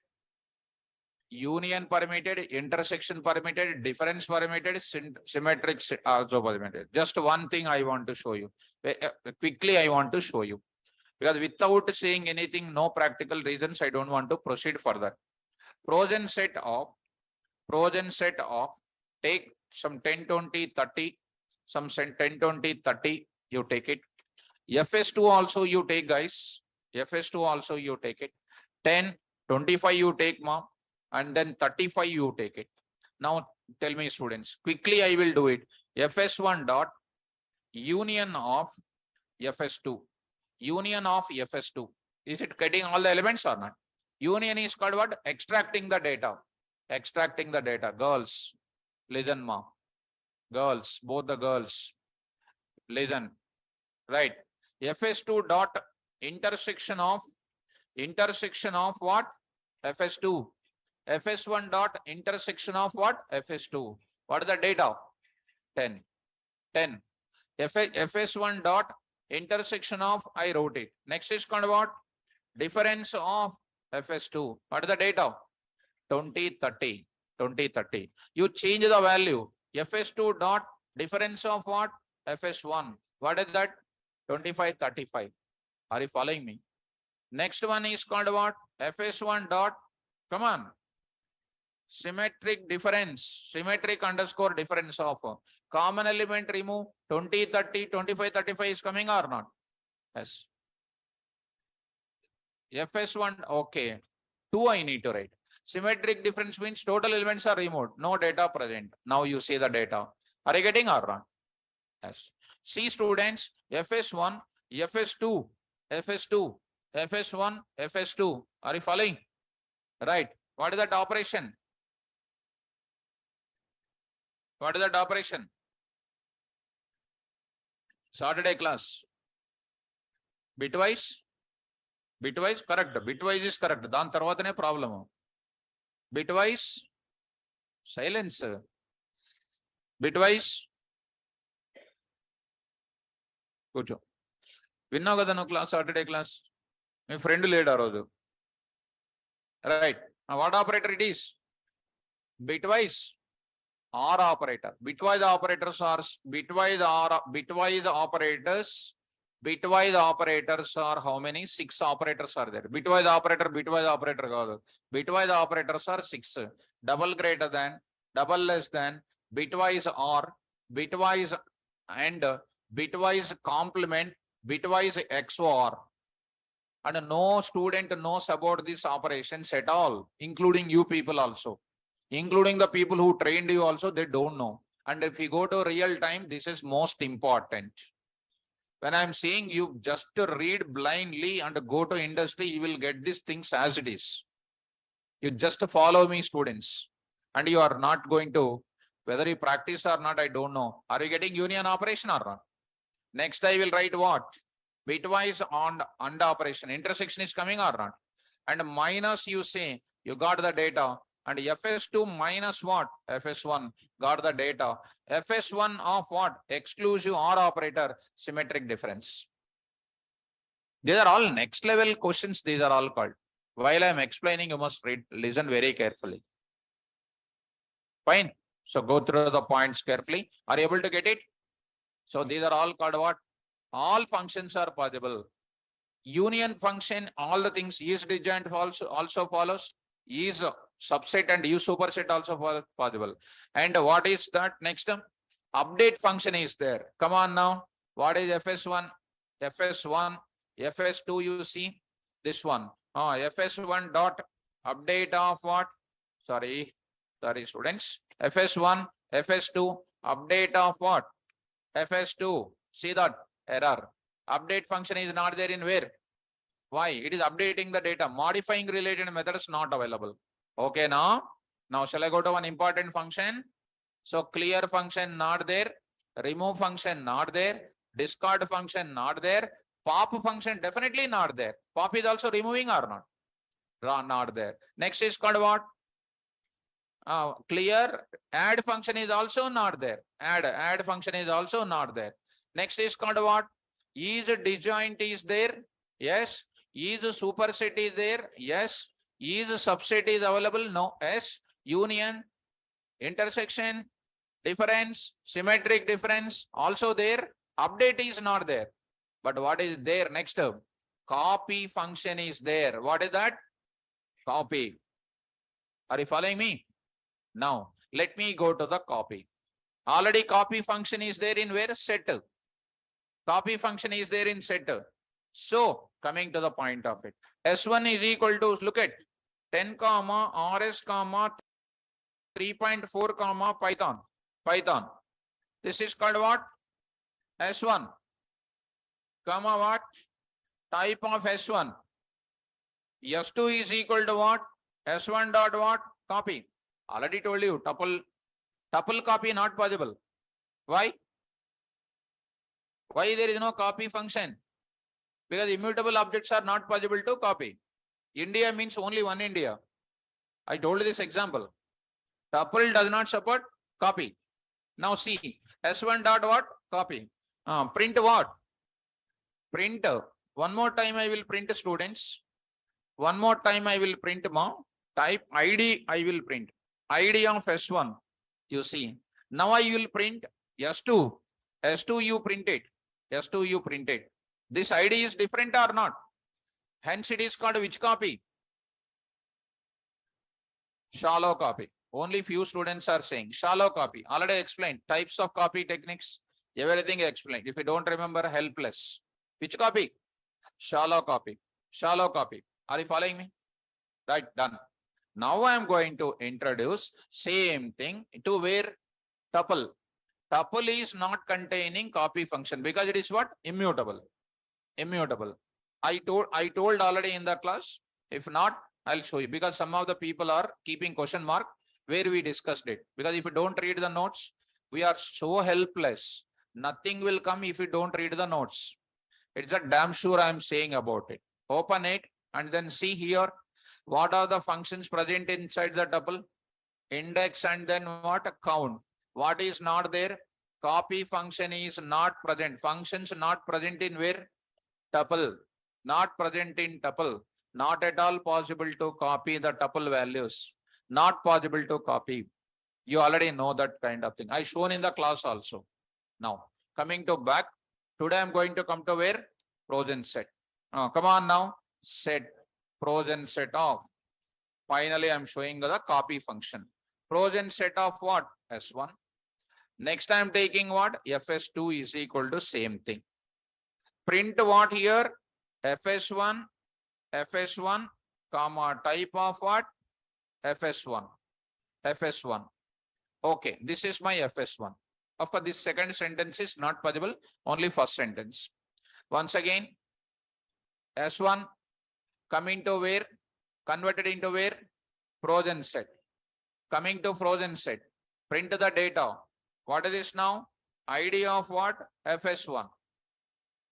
Union permitted, intersection permitted, difference permitted, symmetric also permitted. Just one thing I want to show you. Quickly, I want to show you. Because without saying anything, no practical reasons, I don't want to proceed further. Frozen set of, take some 10, 20, 30, some 10, 20, 30, you take it. Fs2 also you take, guys. Fs2 also you take it. 10, 25 you take, mom, and then 35 you take it. Now tell me, students, quickly I will do it. Fs1 dot union of Fs2. Union of Fs2. Is it getting all the elements or not? Union is called what? Extracting the data. Extracting the data. Girls, listen, ma. Girls, both the girls, listen. Right. Fs2 dot intersection of what? Fs2. Fs1 dot intersection of what? Fs2. What is the data? 10. 10. Fs1 dot intersection of, I wrote it. Next is called what? Difference of Fs2. What is the data? 20, 30. 20, 30. You change the value. Fs2 dot difference of what? Fs1. What is that? 25, 35. Are you following me? Next one is called what? Fs1 dot, come on, symmetric difference. Symmetric underscore difference of common element remove. 20, 30, 25, 35 is coming or not? Yes. Fs1, okay. 2 I need to write. Symmetric difference means total elements are removed. No data present. Now you see the data. Are you getting or not? Yes. See, students, Fs1, Fs2, Fs2, Fs1, Fs2. Are you following? Right. What is that operation? What is that operation? Saturday class. Bitwise? Bitwise, correct. Bitwise is correct. Dan tarvatane problem. Bitwise, silence. Bitwise, కూర్చో. విన్నావు కదా నువ్వు class, Saturday class. మీ friend లేడు ఆ రోజు. Right. What operator it is? Bitwise or operator. Bitwise operators are bitwise operators are how many? 6 operators are there. Bitwise operator kaadu. Bitwise operators are 6. Double greater than, double less than, bitwise or, bitwise and bitwise complement, bitwise XOR. And no student knows about these operations at all, including you people also. Including the people who trained you also, they don't know. And if you go to real time, this is most important. When I'm saying you just to read blindly and go to industry, you will get these things as it is. You just follow me, students, and you are not going to, whether you practice or not, I don't know. Are you getting union operation or not? Next I will write what? Bitwise and operation. Intersection is coming or not? And minus, you say, you got the data. And FS2 minus what? FS1 got the data. FS1 of what? Exclusive OR operator, symmetric difference. These are all next level questions. These are all called. While I am explaining, you must listen very carefully. Fine. So go through the points carefully. Are you able to get it? So these are all called what? All functions are possible. Union function, all the things, is disjoint also follows. Is subset and use superset also possible. And what is that next? Update function is there. Come on now. What is FS1? FS1, FS2, you see this one. FS1 dot update of what? Sorry, students. FS1, FS2, update of what? FS2. See that error. Update function is not there in where? Why? It is updating the data. Modifying related methods not available. Okay, now shall I go to one important function? So clear function not there, remove function not there, discard function not there, pop function definitely not there. Pop is also removing or not? Not there. Next is called what? Clear. Add function is also not there. Add function is also not there. Next is called what? Is disjoint is there? Yes. Is superset is there? Yes. Is subset is available? No. Yes. Union, intersection, difference, symmetric difference also there. Update is not there. But what is there next? Copy function is there. What is that? Copy. Are you following me? Now let me go to the copy. Already copy function is there in where? Set. Copy function is there in set. So coming to the point of it, S1 is equal to, look at 10 comma RS comma 3.4 comma Python. This is called what? S1 comma what? Type of S1. S2 is equal to what? S1 dot what? Copy. Already told you, tuple copy not possible. Why? Why there is no copy function? Because immutable objects are not possible to copy. India means only one India. I told this example. Tuple does not support copy. Now see, S1 dot what? Copy. Print what? Print. One more time I will print, students. One more time I will print type ID I will print. ID of S1. You see. Now I will print S2. S2 you print it. S2 you print it. This ID is different or not? Hence it is called which copy? Shallow copy. Only few students are saying shallow copy. Already explained. Types of copy techniques. Everything explained. If you don't remember, helpless. Which copy? Shallow copy. Shallow copy. Are you following me? Right, done. Now I am going to introduce same thing to where? Tuple. Tuple is not containing copy function because it is what? Immutable. Immutable. I told already in the class. If not, I'll show you, because some of the people are keeping question mark where we discussed it. Because if you don't read the notes, we are so helpless. Nothing will come if you don't read the notes. It's a damn sure I'm saying about it. Open it and then see here. What are the functions present inside the tuple? Index and then what? Count. What is not there? Copy function is not present. Functions not present in where? Tuple. Not present in tuple. Not at all possible to copy the tuple values. Not possible to copy. You already know that kind of thing. I shown in the class also. Now, coming to back. Today I'm going to come to where? Pros and set. Come on now. Set. Pros and set of. Finally, I'm showing the copy function. Pros and set of what? S1. Next I'm taking what? Fs2 is equal to same thing. Print what here? Fs1, Fs1, comma, type of what? Fs1, Fs1. Okay, this is my Fs1. Of course, this second sentence is not possible, only first sentence. Once again, S1 coming to where? Converted into where? Pros and set. Coming to pros and set. Print the data. What is this now? ID of what? Fs1.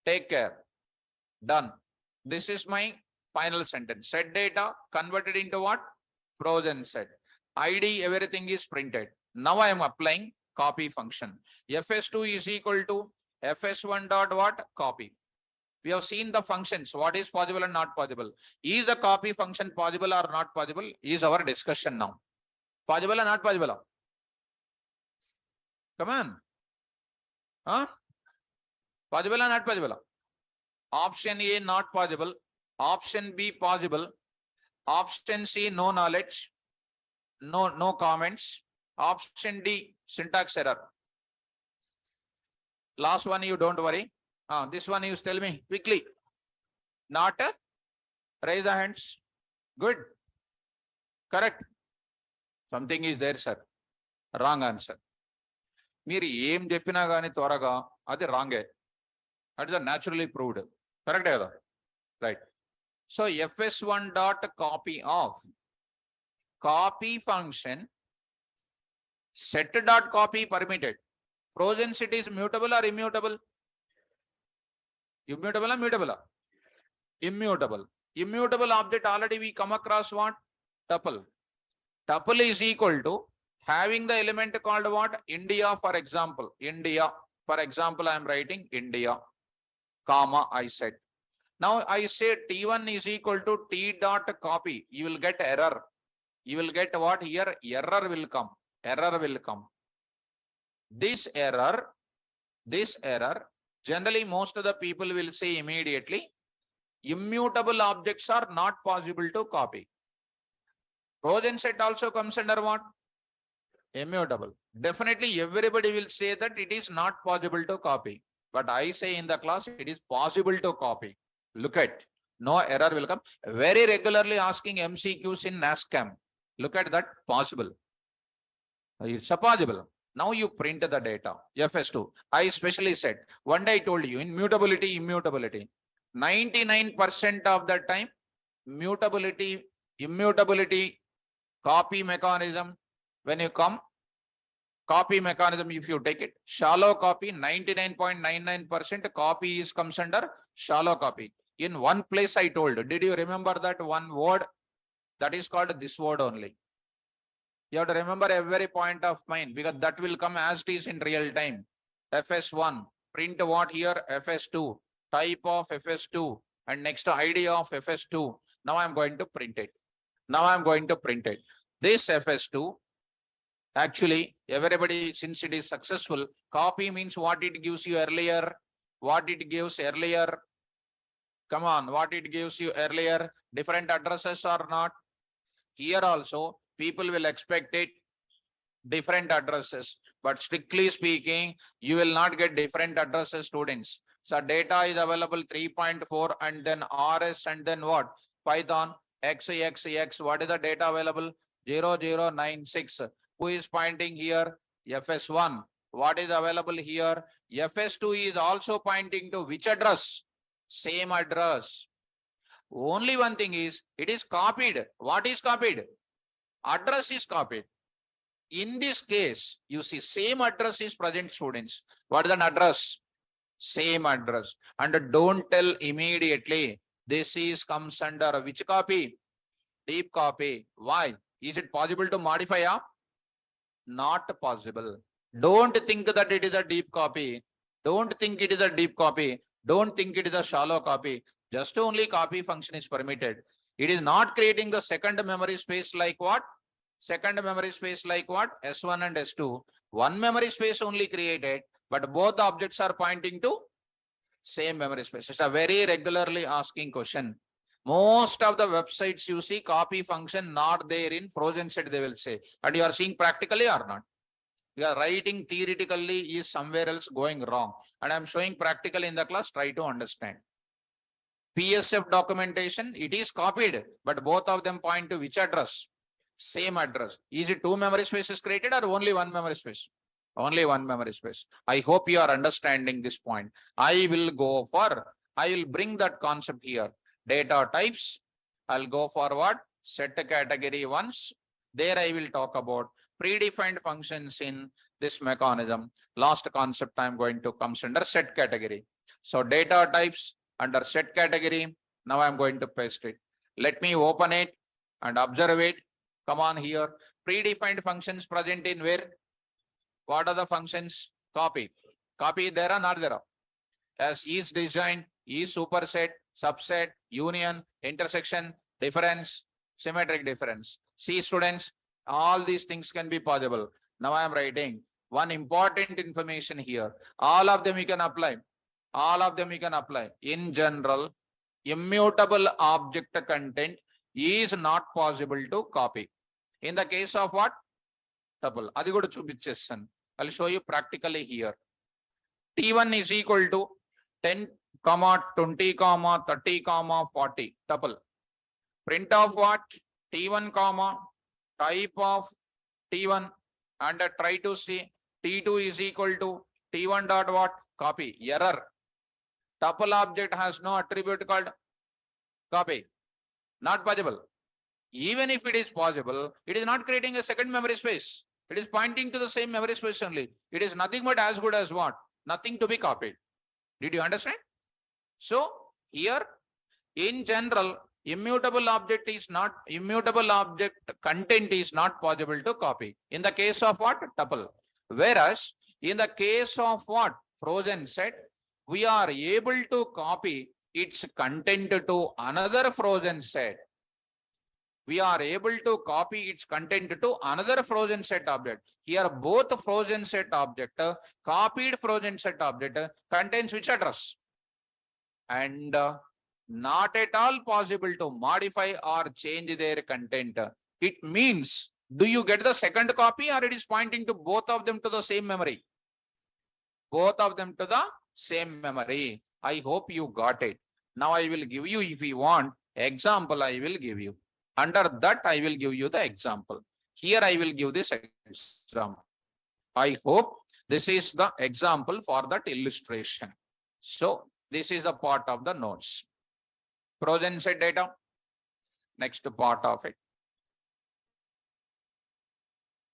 Take care. Done. This is my final sentence. Set data converted into what? Pros and set. ID, everything is printed. Now I am applying copy function. Fs2 is equal to Fs1 dot what? Copy. We have seen the functions, what is possible and not possible. Is the copy function possible or not possible is our discussion now. Possible or not possible? Come on. Huh? Possible or not possible? Option A not possible. Option B possible. Option C no knowledge. No comments. Option D syntax error. Last one you don't worry. This one you tell me quickly. Not raise the hands. Good. Correct. Something is there, sir. Wrong answer. మీరు ఏం చెప్పినా కానీ త్వరగా అది రాంగే. That is naturally proved. Correct కదా? Right. So fs1 dot copy of copy function set dot copy permitted. Pros and set is mutable or immutable? Immutable or mutable? Immutable. Immutable object already we come across what? Tuple. Tuple is equal to having the element called what? India, for example. India. For example, I am writing India, comma, I said. Now I say T1 is equal to T dot copy. You will get error. You will get what here? Error will come. Error will come. This error, generally most of the people will say immediately, immutable objects are not possible to copy. Pros and set also comes under what? Immutable. Definitely everybody will say that it is not possible to copy. But I say in the class, it is possible to copy. Look at, no error will come. Very regularly asking MCQs in NASCAM. Look at that, possible. It's a possible. Now you print the data, FS2. I especially said, one day I told you, in mutability, immutability. 99% of the time, mutability, immutability, copy mechanism, when you come, copy mechanism, if you take it, shallow copy, 99.99% copy is comes under shallow copy. In one place I told, did you remember that one word? That is called this word only. You have to remember every point of mine because that will come as it is in real time. FS1, print what here? FS2, type of FS2, and next ID of FS2. Now I'm going to print it. Now I'm going to print it. This FS2, actually, everybody, since it is successful, copy means what it gives you earlier. What it gives earlier. Come on, what it gives you earlier. Different addresses or not. Here also, people will expect it different addresses. But strictly speaking, you will not get different addresses, students. So data is available 3.4 and then RS and then what? Python, XXX. What is the data available? 0096. Who is pointing here? FS1. What is available here? FS2 is also pointing to which address? Same address. Only one thing is, it is copied. What is copied? Address is copied. In this case, you see same address is present, students. What is an address? Same address. And don't tell immediately this is comes under which copy? Deep copy. Why? Is it possible to modify? Not possible. Don't think that it is a deep copy. Don't think it is a deep copy. Don't think it is a shallow copy. Just only copy function is permitted. It is not creating the second memory space like what? Second memory space like what? S1 and S2. One memory space only created, but both objects are pointing to same memory space. It's a very regularly asking question. Most of the websites you see copy function not there in frozen set, they will say. And you are seeing practically or not? You are writing theoretically is somewhere else going wrong. And I'm showing practically in the class, try to understand. PSF documentation, it is copied, but both of them point to which address? Same address. Is it two memory spaces created or only one memory space? Only one memory space. I hope you are understanding this point. I will bring that concept here. Data types. I'll go for what? Set category once. There I will talk about predefined functions in this mechanism. Last concept I'm going to comes under set category. So data types under set category. Now I'm going to paste it. Let me open it and observe it. Come on here. Predefined functions present in where? What are the functions? Copy. Copy there or not there? As is design, is superset, subset, union, intersection, difference, symmetric difference. See students, all these things can be possible. Now I am writing one important information here. All of them you can apply. All of them you can apply. In general, immutable object content is not possible to copy. In the case of what? Tuple. Adi kuda chupichestan. I'll show you practically here. T1 is equal to 10, 20, 30, 40. Tuple. Print of what? T1, type of T1, and try to see T2 is equal to T1 dot what? Copy. Error. Tuple object has no attribute called copy. Not possible. Even if it is possible, it is not creating a second memory space. It is pointing to the same memory space only. It is nothing but as good as what? Nothing to be copied. Did you understand? So here, in general, immutable object content is not possible to copy. In the case of what? Tuple. Whereas in the case of what? Frozen set, we are able to copy its content to another frozen set. We are able to copy its content to another frozen set object. Here both frozen set object, copied frozen set object contains which address? And not at all possible to modify or change their content. It means, do you get the second copy or it is pointing to both of them to the same memory? Both of them to the same memory. I hope you got it. Now I will give you, if you want, example I will give you. Under that, I will give you the example. Here I will give this example. I hope this is the example for that illustration. So this is the part of the notes. Frozen set data. Next part of it.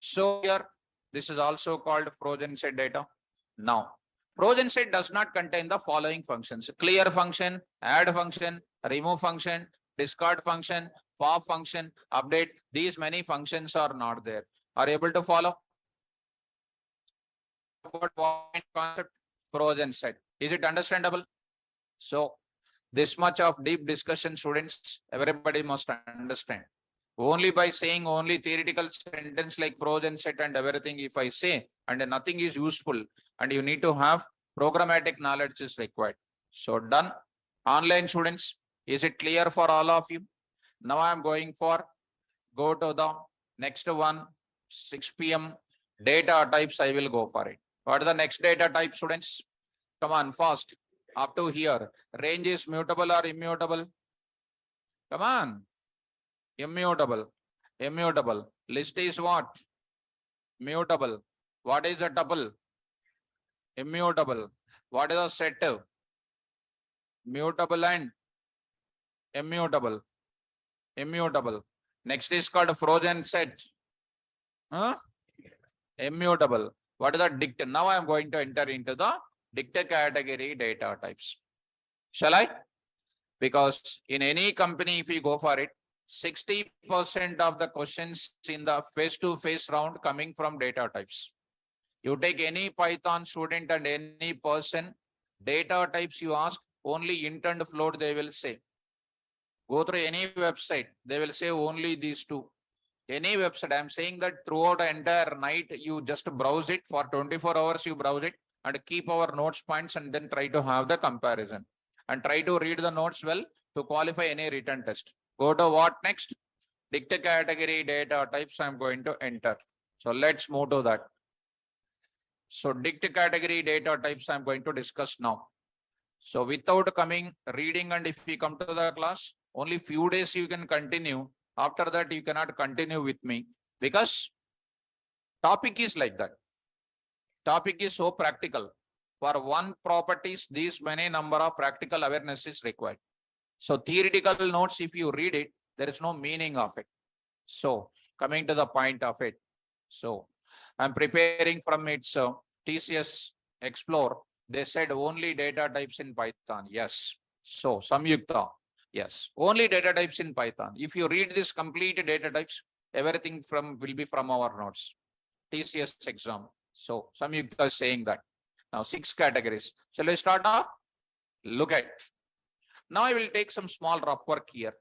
So here, this is also called frozen set data. Now, frozen set does not contain the following functions: clear function, add function, remove function, discard function, pop function, update. These many functions are not there. Are you able to follow? Concept frozen set. Is it understandable? So this much of deep discussion, students, everybody must understand. Only by saying only theoretical sentence like frozen set and everything, if I say, and nothing is useful, and you need to have programmatic knowledge is required. So done. Online students, is it clear for all of you? Now I am going for, go to the next one, 6 p.m. Data types, I will go for it. What are the next data type, students? Come on, fast. Up to here. Range is mutable or immutable? Come on. Immutable. Immutable. List is what? Mutable. What is a tuple? Immutable. What is a set? Mutable and Immutable. Immutable. Next is called frozen set. Immutable. What is the dict? Now I am going to enter into the dict category data types. Shall I? Because in any company, if you go for it, 60% of the questions in the face-to-face round coming from data types. You take any Python student and any person, data types you ask, only int and float they will say. Go through any website, they will say only these two. Any website, I am saying that throughout the entire night, you just browse it for 24 hours, you browse it and keep our notes points and then try to have the comparison and try to read the notes well to qualify any written test. Go to what next? Dict category data types I am going to enter. So let's move to that. So dict category data types I am going to discuss now. So without reading, and if we come to the class, only few days you can continue. After that, you cannot continue with me because topic is like that. Topic is so practical. For one properties, these many number of practical awareness is required. So theoretical notes, if you read it, there is no meaning of it. So coming to the point of it. So I'm preparing from its TCS Explore. They said only data types in Python. Yes. So Samyukta. Yes. Only data types in Python. If you read this complete data types, everything will be from our notes. TCS exam. So Samyukta is saying that. Now 6 categories. Shall I start off? Look at. Now I will take some small rough work here.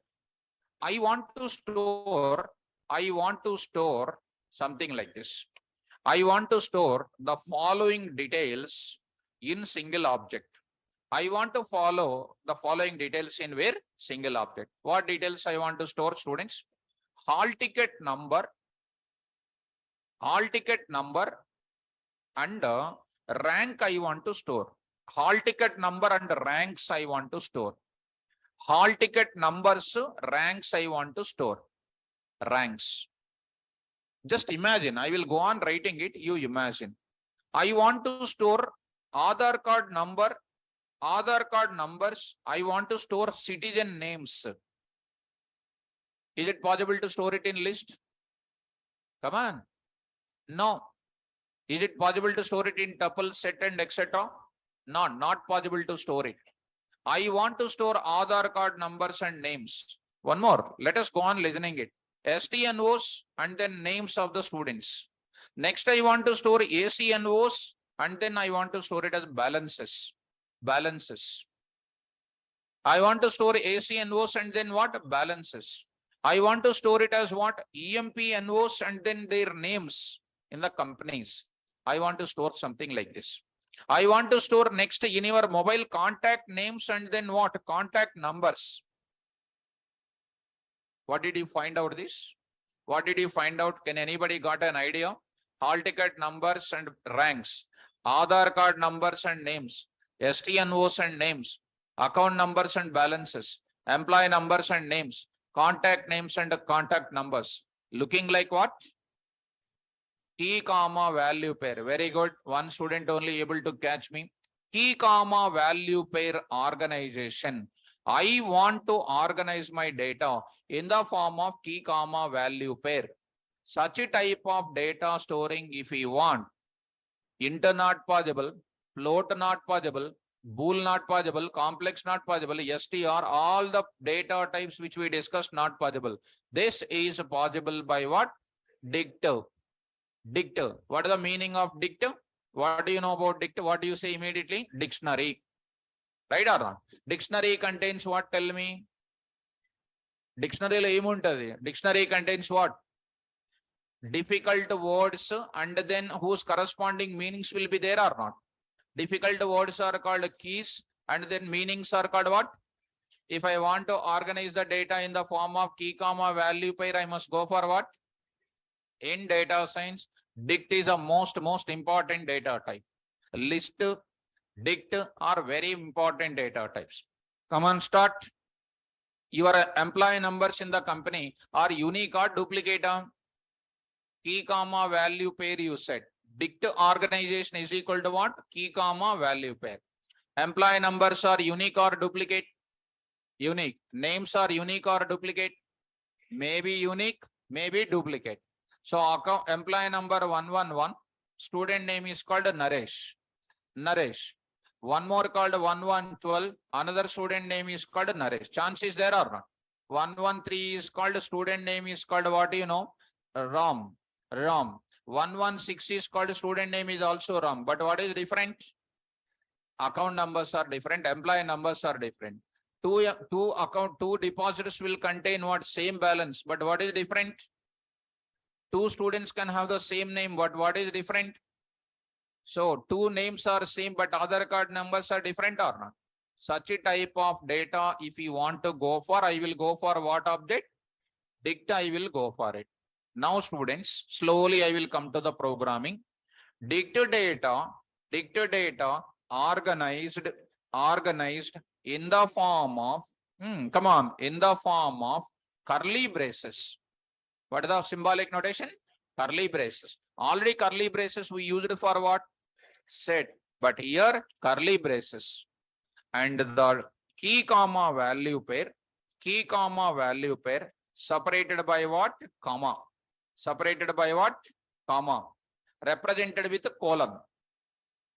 I want to store something like this. I want to store the following details in single object. I want to follow the following details in where? Single object. What details I want to store, students? Hall ticket number and rank I want to store. Hall ticket number and ranks I want to store. Hall ticket numbers, ranks I want to store. Ranks. Just imagine, I will go on writing it, you imagine. I want to store Aadhaar card numbers, I want to store citizen names. Is it possible to store it in list? Come on. No. Is it possible to store it in tuple, set and etc.? No, not possible to store it. I want to store Aadhaar card numbers and names. One more. Let us go on listening it. STNOs and then names of the students. Next, I want to store ACNOs and then I want to store it as balances. Balances. I want to store ACNOs and then what? Balances. I want to store it as what? EMPNOs and then their names in the companies. I want to store something like this. I want to store next in your mobile contact names and then what? Contact numbers. What did you find out this? What did you find out? Can anybody got an idea? Hall ticket numbers and ranks, Aadhaar card numbers and names, STNOs and names, account numbers and balances, employee numbers and names, contact names and contact numbers. Looking like what? Key comma value pair. Very good. One student only able to catch me. Key comma value pair organization. I want to organize my data in the form of key comma value pair. Such a type of data storing if we want. Int not possible, float not possible, bool not possible, complex not possible, str, all the data types which we discussed not possible. This is possible by what? Dict. Dict. What is the meaning of dict? What do you know about dict? What do you say immediately? Dictionary. Right or not? Dictionary contains what? Tell me. Dictionary Dictionary contains what? Difficult words and then whose corresponding meanings will be there or not. Difficult words are called keys and then meanings are called what? If I want to organize the data in the form of key comma value pair, I must go for what? In data science, dict is a most important data type. List, dict are very important data types. Come on, start. Your employee numbers in the company are unique or duplicate. Key comma value pair you said. Dict organization is equal to what? Key comma value pair. Employee numbers are unique or duplicate? Unique. Names are unique or duplicate? Maybe unique, maybe duplicate. So account employee number 111, student name is called Naresh. Naresh. One more called 1112, another student name is called Naresh. Chance is there or not? 113 is called student name is called what do you know? Ram. Ram. 116 is called student name is also Ram. But what is different? Account numbers are different, employee numbers are different. Two deposits will contain what? Same balance, but what is different? Two students can have the same name, but what is different? So two names are same, but Aadhaar card numbers are different or not? Such a type of data, if you want to go for, I will go for what object? Dict, I will go for it. Now students, slowly I will come to the programming. Dict data organized in the form of, in the form of curly braces. What is the symbolic notation? Curly braces. Already curly braces we used for what? Set. But here curly braces. And the key comma value pair separated by what? Comma. Separated by what? Comma. Represented with colon.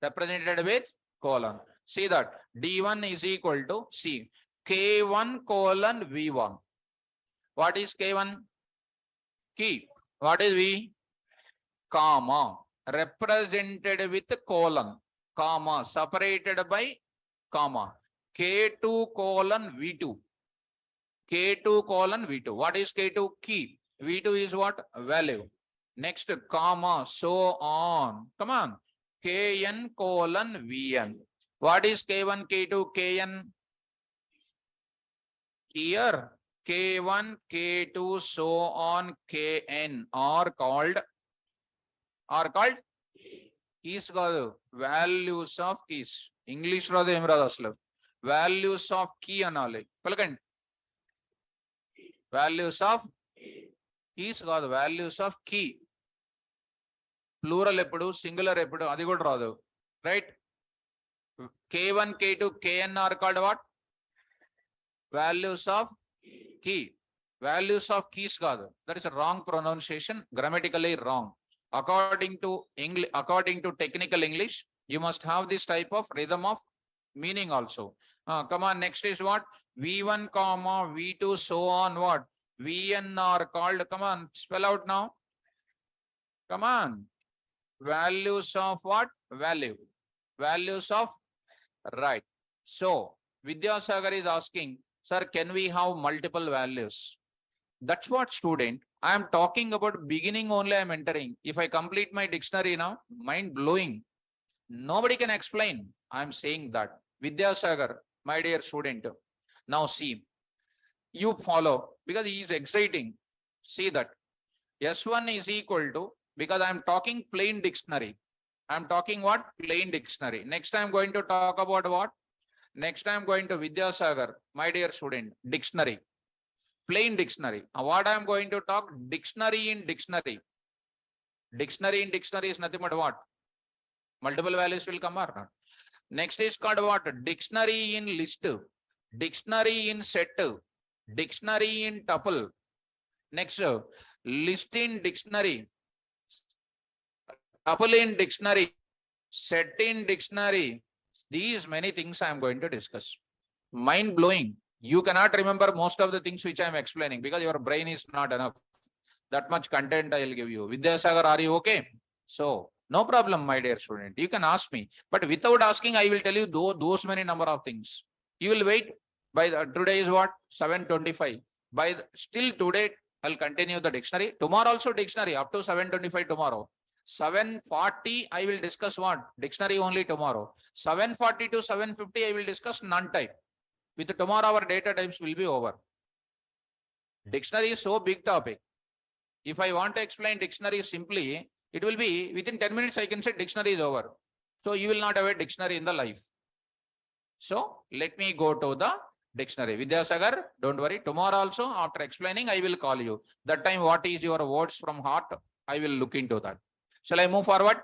Represented with colon. See that D1 is equal to C. K1 colon V1. What is K1? Key. What is V? Comma. Represented with colon. Comma. Separated by comma. K2 colon V2. K2 colon V2. What is K2? Key. V2 is what? Value. Next, comma, so on. Come on. Kn colon Vn. What is K1, K2, Kn? Here, K1, K2, so on, Kn are called keys కాదు, values of keys. English రాదు ఏం రాదు అసలు. Values of key అనాలి. పలకండి. Values of keys కాదు, values of key. Plural ఎప్పుడు, singular ఎప్పుడు, అది కూడా రాదు. Right? K1, K2, Kn are called what? Values of key. Values of keys కాదు. That is a wrong pronunciation, grammatically wrong. According to technical English, you must have this type of rhythm of meaning also. Come on, next is what? V1 comma V2 so on what? Vn are called, come on, spell out now. Come on. Values of what? Value. Values of, right. So Vidyasagar is asking, sir, can we have multiple values? That's what student, I am talking about beginning only, I am entering. If I complete my dictionary now, mind blowing. Nobody can explain. I am saying that. Vidyasagar, my dear student. Now see, you follow because he is exciting. See that. S1 is equal to, because I am talking plain dictionary. I am talking what? Plain dictionary. Next I am going to talk about what? Next I am going to Vidyasagar, my dear student, dictionary. Plain dictionary. What I am going to talk? Dictionary in dictionary. Dictionary in dictionary is nothing but what? Multiple values will come or not. Next is called what? Dictionary in list. Dictionary in set. Dictionary in tuple. Next, list in dictionary. Tuple in dictionary. Set in dictionary. These many things I am going to discuss. Mind blowing. You cannot remember most of the things which I am explaining because your brain is not enough. That much content I will give you. Vidyasagar, are you okay? So, no problem, my dear student. You can ask me. But without asking, I will tell you those many number of things. You will wait. Today is what? 7:25. Still today, I'll continue the dictionary. Tomorrow also dictionary up to 7:25 tomorrow. 7:40, I will discuss what? Dictionary only tomorrow. 7:40 to 7:50, I will discuss non-type. With tomorrow, our data types will be over. Dictionary is so big topic. If I want to explain dictionary simply, it will be within 10 minutes, I can say dictionary is over. So you will not have a dictionary in the life. So let me go to the dictionary. Vidyasagar, don't worry. Tomorrow also, after explaining, I will call you. That time, what is your words from heart? I will look into that. Shall I move forward?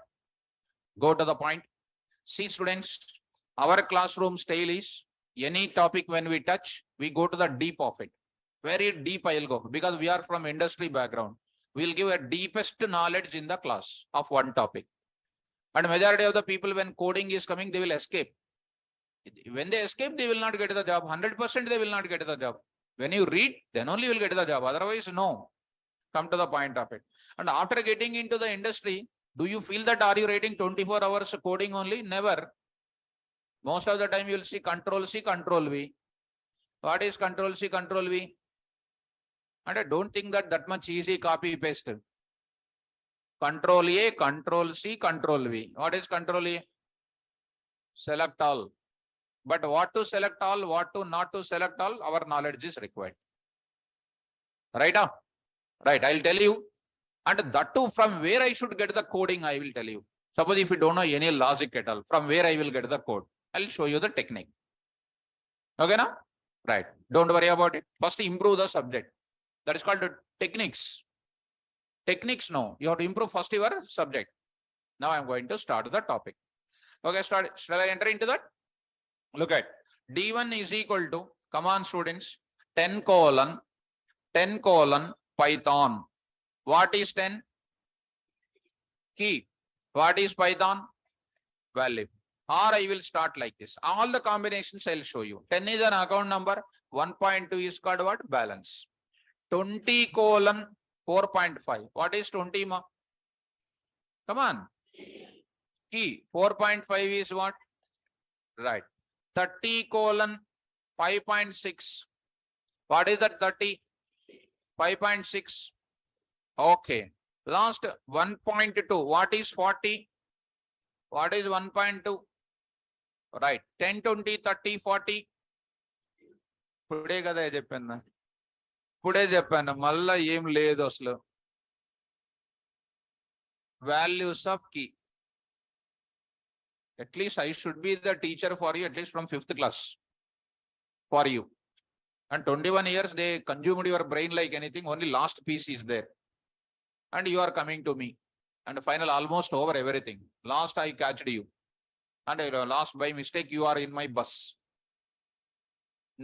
Go to the point. See, students, our classroom style is Any topic when we touch, we go to the deep of it. Very deep I'll go because we are from industry background. We'll give a deepest knowledge in the class of one topic. And majority of the people when coding is coming, they will escape. When they escape, they will not get the job. 100% they will not get the job. When you read, then only you will get the job. Otherwise, no. Come to the point of it. And after getting into the industry, do you feel that are you writing 24 hours coding only? Never. Most of the time you will see Control C, Control V. What is Control C, Control V? And I don't think that much easy copy paste. Control A, Control C, Control V. What is Control A? Select all. But what to select all, what to not to select all, our knowledge is required. Right now? Right, I'll tell you. And that too, from where I should get the coding, I will tell you. Suppose if you don't know any logic at all, from where I will get the code, I'll show you the technique. Okay, now? Right. Don't worry about it. First, improve the subject. That is called techniques. Techniques, no. You have to improve first your subject. Now I'm going to start the topic. Okay, start. Shall I enter into that? Look at D1 is equal to, come on students, 10 colon Python. What is 10? Key. What is Python? Value. Or I will start like this. All the combinations I'll show you. 10 is an account number. 1.2 is called what? Balance. 20 colon 4.5. What is 20? Come on. Key. 4.5 is what? Right. 30 colon 5.6. What is that 30? 5.6. Okay. Last 1.2. What is 40? What is 1.2? Right. 10, 20, 30, 40. ఇప్పుడే కదా చెప్పాను ఇప్పుడే చెప్పాను మళ్ళా ఏం లేదు అసలు values of key. At least I should be the teacher for you, at least from 5th class for you. And 21 years they consumed your brain like anything. Only last piece is there. And you are coming to me. And final almost over everything. Last I catched you. And last by mistake you are in my bus.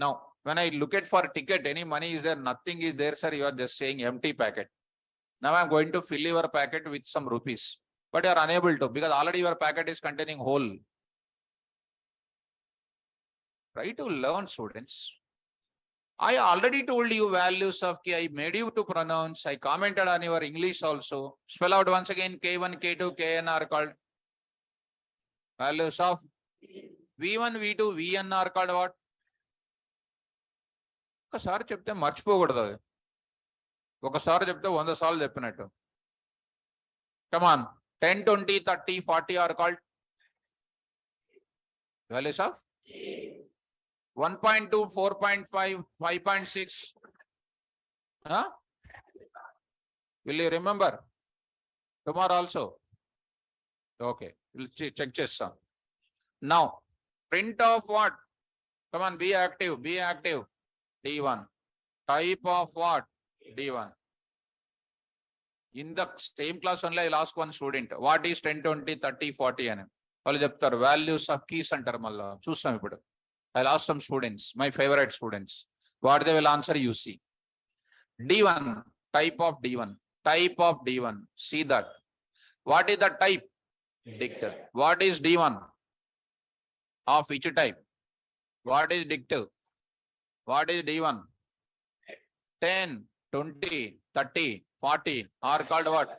Now, when I look at for ticket, any money is there? Nothing is there, sir. You are just saying empty packet. Now I am going to fill your packet with some rupees. But you are unable to because already your packet is containing whole. Try to learn, students. I already told you values of key. I made you to pronounce. I commented on your English also. Spell out once again K1, K2, Kn are called values of V1, V2, Vn are called what? ఒకసారి చెప్తే మర్చిపోకూడదు అది ఒకసారి చెప్తే 100 సార్లు చెప్పినట్టు come on 10 20 30 40 are called values of 1.2 4.5 5.6 huh? Will you remember tomorrow also? Okay, we'll check chestam. Now print of what? Come on, be active D1. Type of what? D1. In the same class only I'll ask one student, what is 10 20 30 40 అని వాళ్ళు చెప్తారు values of keys అంటారు మళ్ళా చూస్తాం ఇప్పుడు. I'll ask some students, my favorite students, what they will answer. You see D1, type of D1, see that. What is the type? Dictive. What is D1? Of which type? What is dictive? What is D1? 10, 20, 30, 40 are called what?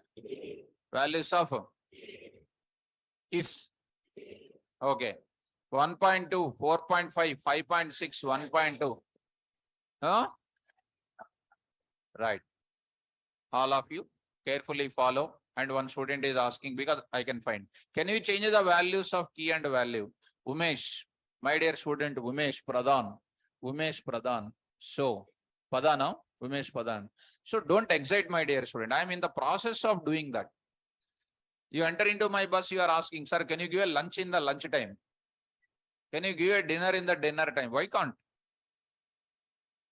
Values of is. Okay. 1.2, 4.5, 5.6, 1.2. Huh? Right. All of you carefully follow. And one student is asking because I can find. Can you change the values of key and value? Umesh, my dear student, Umesh Pradhan. So, Padana, Umesh Pradhan. So don't excite, my dear student. I am in the process of doing that. You enter into my bus, you are asking, sir, can you give a lunch in the lunch time? Can you give a dinner in the dinner time? Why can't?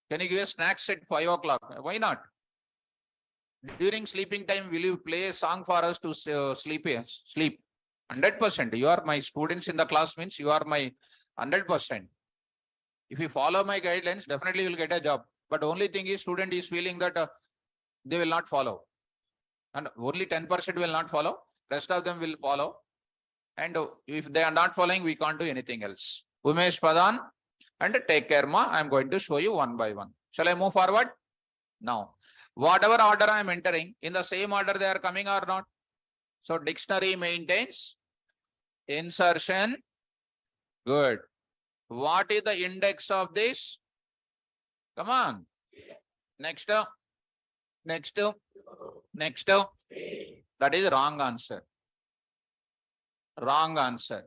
Can you give a snacks at 5 o'clock? Why not? During sleeping time, will you play a song for us to sleep? 100%. You are my students in the class means you are my 100%. If you follow my guidelines, definitely you will get a job. But only thing is, student is feeling that they will not follow. And only 10% will not follow. Rest of them will follow. And if they are not following, we can't do anything else. Umesh Pradhan, and take care, ma. I am going to show you one by one. Shall I move forward? Now, whatever order I am entering, in the same order they are coming or not? So dictionary maintains insertion. Good. What is the index of this? Come on. Next. Next. Next. That is wrong answer. Wrong answer.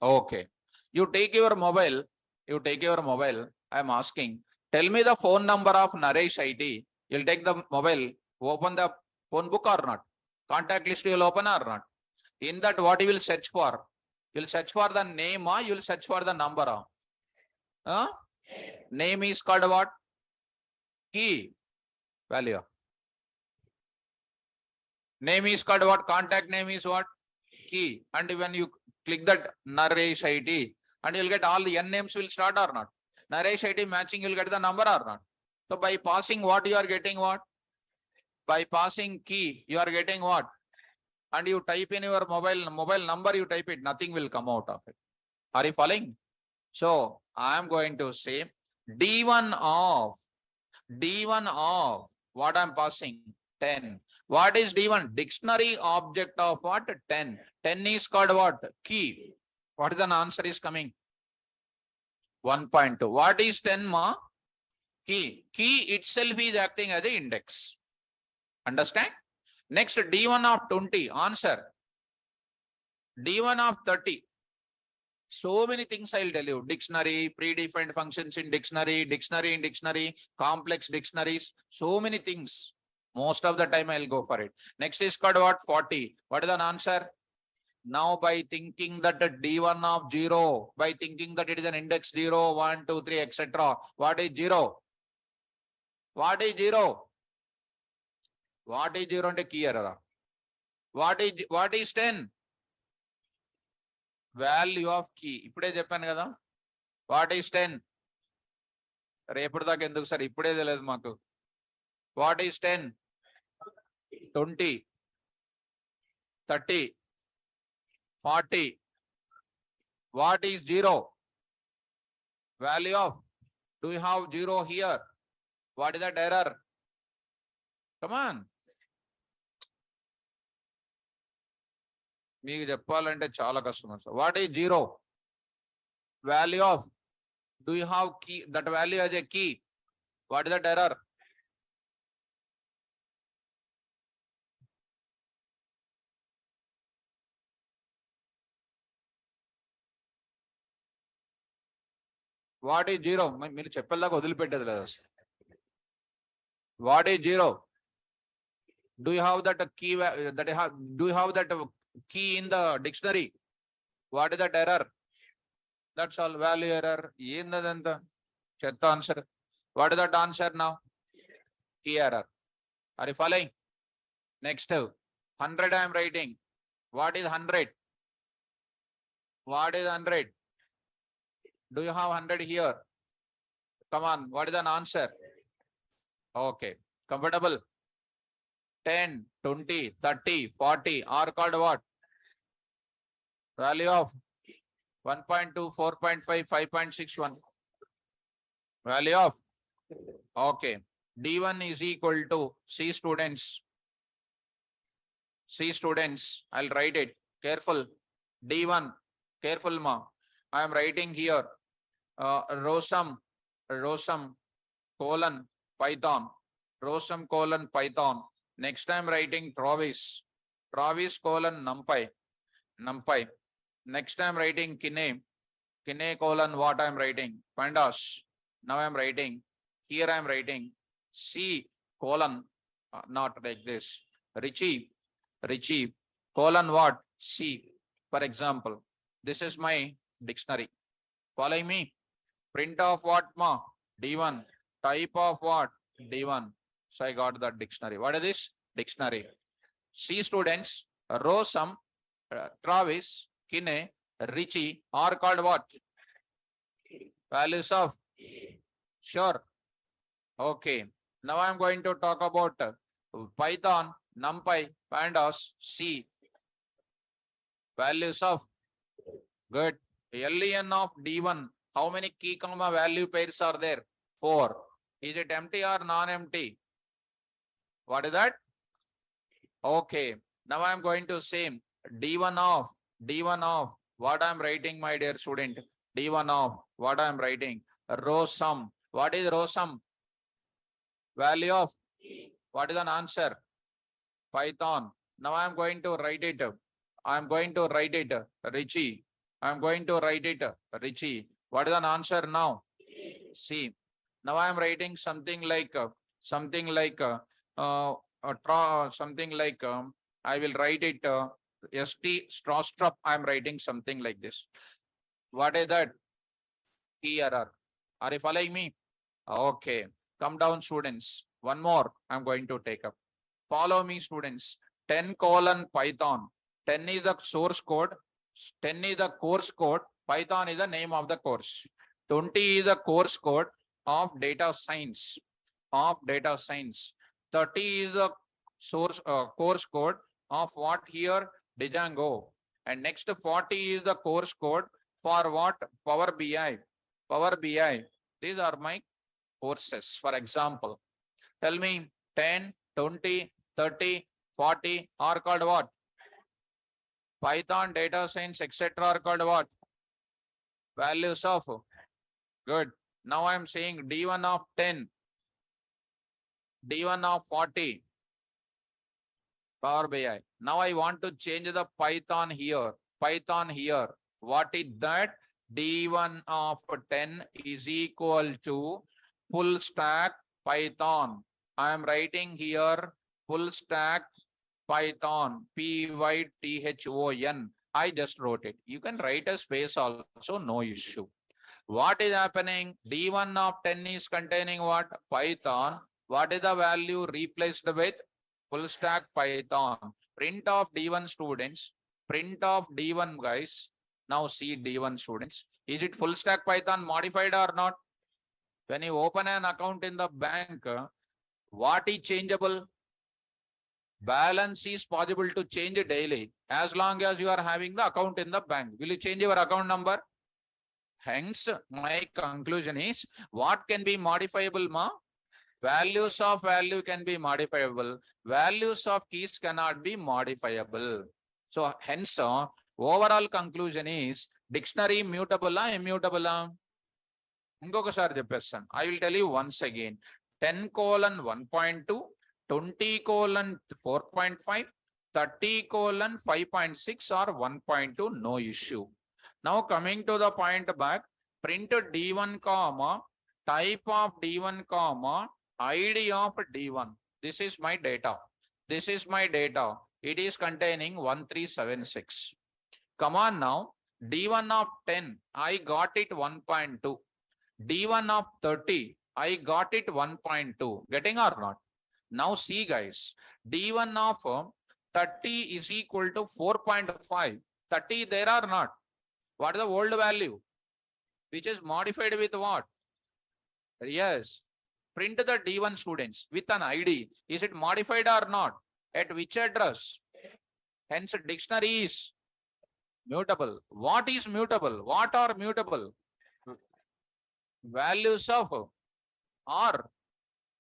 Okay. You take your mobile. You take your mobile. I am asking. Tell me the phone number of Naresh IT. You'll take the mobile. Open the phone book or not? Contact list you will open or not? In that, what you will search for? You will search for the name or you will search for the number? Huh? Name is called what? Key value. Name is called what? Contact name is what? Key. And when you click that Naresh IT, and you'll get all the N names will start or not? Naresh IT matching, you'll get the number or not? So by passing what you are getting what? By passing key, you are getting what? And you type in your mobile number, you type it, nothing will come out of it. Are you following? So I am going to say D1 of what I'm passing 10. What is D1? Dictionary object of what? 10. 10 is called what? Key. What is the answer is coming? 1.2. What is 10 ma? Key. Key itself is acting as the index. Understand? Next, D1 of 20. Answer. D1 of 30. So many things I'll tell you. Dictionary, predefined functions in dictionary, dictionary in dictionary, complex dictionaries, so many things. Most of the time I'll go for it. Next is called what? 40. What is the answer? Now by thinking that the D1 of 0, by thinking that it is an index 0, 1, 2, 3, etc. What is 0? What is 0? What is 0 ante key error? What is 10? Value of key. ఇప్పుడే చెప్పాను కదా. What is 10? రేపటి దాకా ఎందుకు sir? ఇప్పుడే తెలియదు మాకు. What is 10? 20, 30, 40. What is 0? Value of. Do you have 0 here? What is that error? Come on. మీకు చెప్పాలంటే చాలా కష్టం sir. What is 0? Value of. Do you have key? That value as a key. What is that error? What is 0? మీరు చెప్పేదాకా వదిలిపెట్టేది లేదు. What is 0? Do you have that key? Do you have that key in the dictionary? What is that error? That's all. Value error. ఏందదంతా చెత్త answer. What is that answer now? Key error. Are you following? Next, 100 I am writing. What is 100? What is 100? Do you have 100 here? Come on. What is an answer? Okay. Comfortable? 10, 20, 30, 40 are called what? Value of 1.2, 4.5, 5.61. Value of. Okay. D1 is equal to C students. C students. I'll write it. Careful. D1. Careful ma. I am writing here. Rosum colon Python. Rosum colon Python. Next I am writing Travis colon NumPy. Next I am writing Kine colon what I am writing? Pandas. Now I am writing. Here I am writing C colon, not like this. Richie colon what? C. For example, this is my dictionary. Following me? Print of what ma? D1. Type of what? D1. So I got that dictionary. What is this? Dictionary. C students, Rosum, Travis, Kine, Richie are called what? Values of, sure. Okay. Now I'm going to talk about Python, NumPy, Pandas, C. Values of, good. len of D1. How many key comma value pairs are there? 4. Is it empty or non-empty? What is that? Okay. Now I'm going to say D1 of what I'm writing, my dear student. D1 of what I'm writing. Row sum. What is row sum? Value of, what is an answer? Python. Now I'm going to write it. I'm going to write it, Richie. I'm going to write it, Richie. What is an answer now? See. Now I'm writing something like something like I will write it st strawstrup. I'm writing something like this. What is that? Key error. Are you following me? Okay. Come down, students. One more I'm going to take up. Follow me, students. 10 colon Python. 10 is the source code. 10 is the course code. Python is the name of the course. 20 is the course code of data science. 30 is the source course code of what here? Django. And next 40 is the course code for what? Power BI. Power BI. These are my courses. For example, tell me 10, 20, 30, 40 are called what? Python, data science, etc. are called what? Values of. Good. Now I'm saying D1 of 10, D1 of 40, Power BI. Now I want to change the Python here. Python here. What is that? D1 of 10 is equal to full stack Python. I am writing here full stack Python, Python. I just wrote it. You can write a space also, no issue. What is happening? D1 of 10 is containing what? Python. What is the value replaced with? Full stack Python. Print of D1 students. Print of D1 guys. Now see D1 students. Is it full stack Python modified or not? When you open an account in the bank, what is changeable? Balance is possible to change daily as long as you are having the account in the bank. Will you change your account number? Hence, my conclusion is what can be modifiable, ma? Values of value can be modifiable. Values of keys cannot be modifiable. So hence, overall conclusion is dictionary mutable, immutable. ఇంకొకసారి చెప్పేస్తాను. I will tell you once again. 10 colon 1.2, 20 colon 4.5, 30 colon 5.6 or 1.2, no issue. Now coming to the point back, print D1 comma, type of D1 comma, ID of D1. This is my data. This is my data. It is containing 1376. Come on now. D1 of 10, I got it 1.2. D1 of 30, I got it 1.2. Getting or not? Now see guys, D1 of 30 is equal to 4.5. 30 there or not? What is the old value? Which is modified with what? Yes. Print the D1 students with an ID. Is it modified or not? At which address? Hence dictionary is mutable. What is mutable? What are mutable? Values of are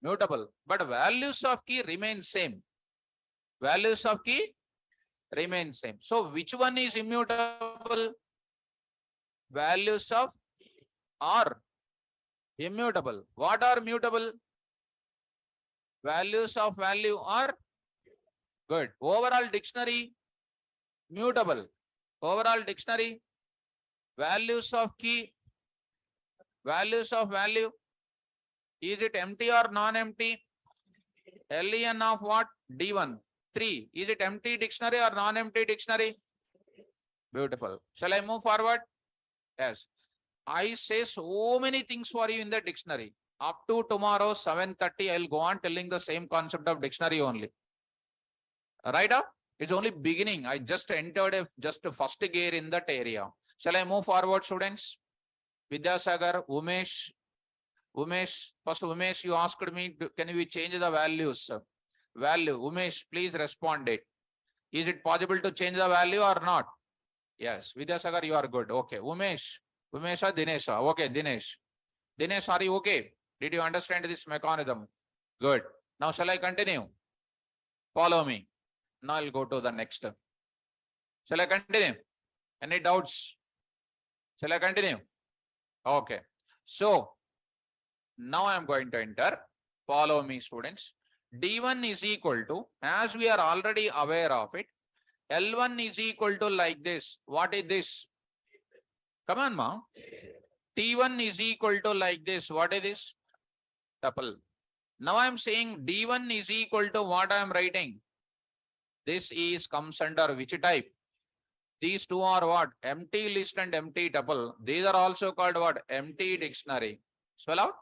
mutable, but values of key remain same. Values of key remain same. So which one is immutable? Values of are immutable. What are mutable? Values of value are good. Overall dictionary mutable. Overall dictionary values of key, values of value. Is it empty or non-empty? len of what? D1. 3. Is it empty dictionary or non-empty dictionary? Beautiful. Shall I move forward? Yes. I say so many things for you in the dictionary. Up to tomorrow 7:30, I'll go on telling the same concept of dictionary only. Right up? It's only beginning. I just entered just first gear in that area. Shall I move forward, students? Vidyasagar, Umesh, first Umesh, you asked me, can we change the values? Value, Umesh, please respond it. Is it possible to change the value or not? Yes, Vidyasagar, you are good. Okay, Umesh or Dinesh? Okay, Dinesh. Dinesh, are you okay? Did you understand this mechanism? Good. Now, shall I continue? Follow me. Now I'll go to the next. Shall I continue? Any doubts? Shall I continue? Okay. So, now I am going to enter. Follow me, students. D1 is equal to, as we are already aware of it, L1 is equal to like this. What is this? Come on, ma. T1 is equal to like this. What is this? Tuple. Now I am saying D1 is equal to what I am writing. This is comes under which type? These two are what? Empty list and empty tuple. These are also called what? Empty dictionary. Spell out.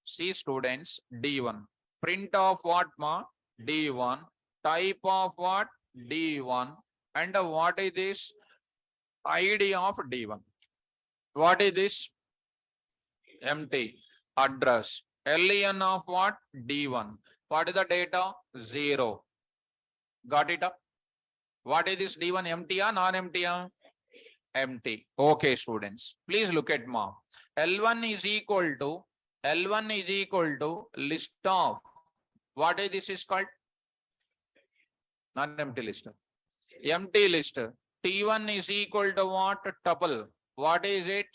See, students, D1. Print of what, ma? D1. Type of what? D1. And what is this? ID of D1. What is this? Empty. Address. LEN of what? D1. What is the data? 0. Got it up? What is this D1? Empty or non-empty? Empty. Okay, students. Please look at ma. L1 is equal to list of. What is this is called? Non-empty list. Empty list. T1 is equal to what? Tuple. What is it?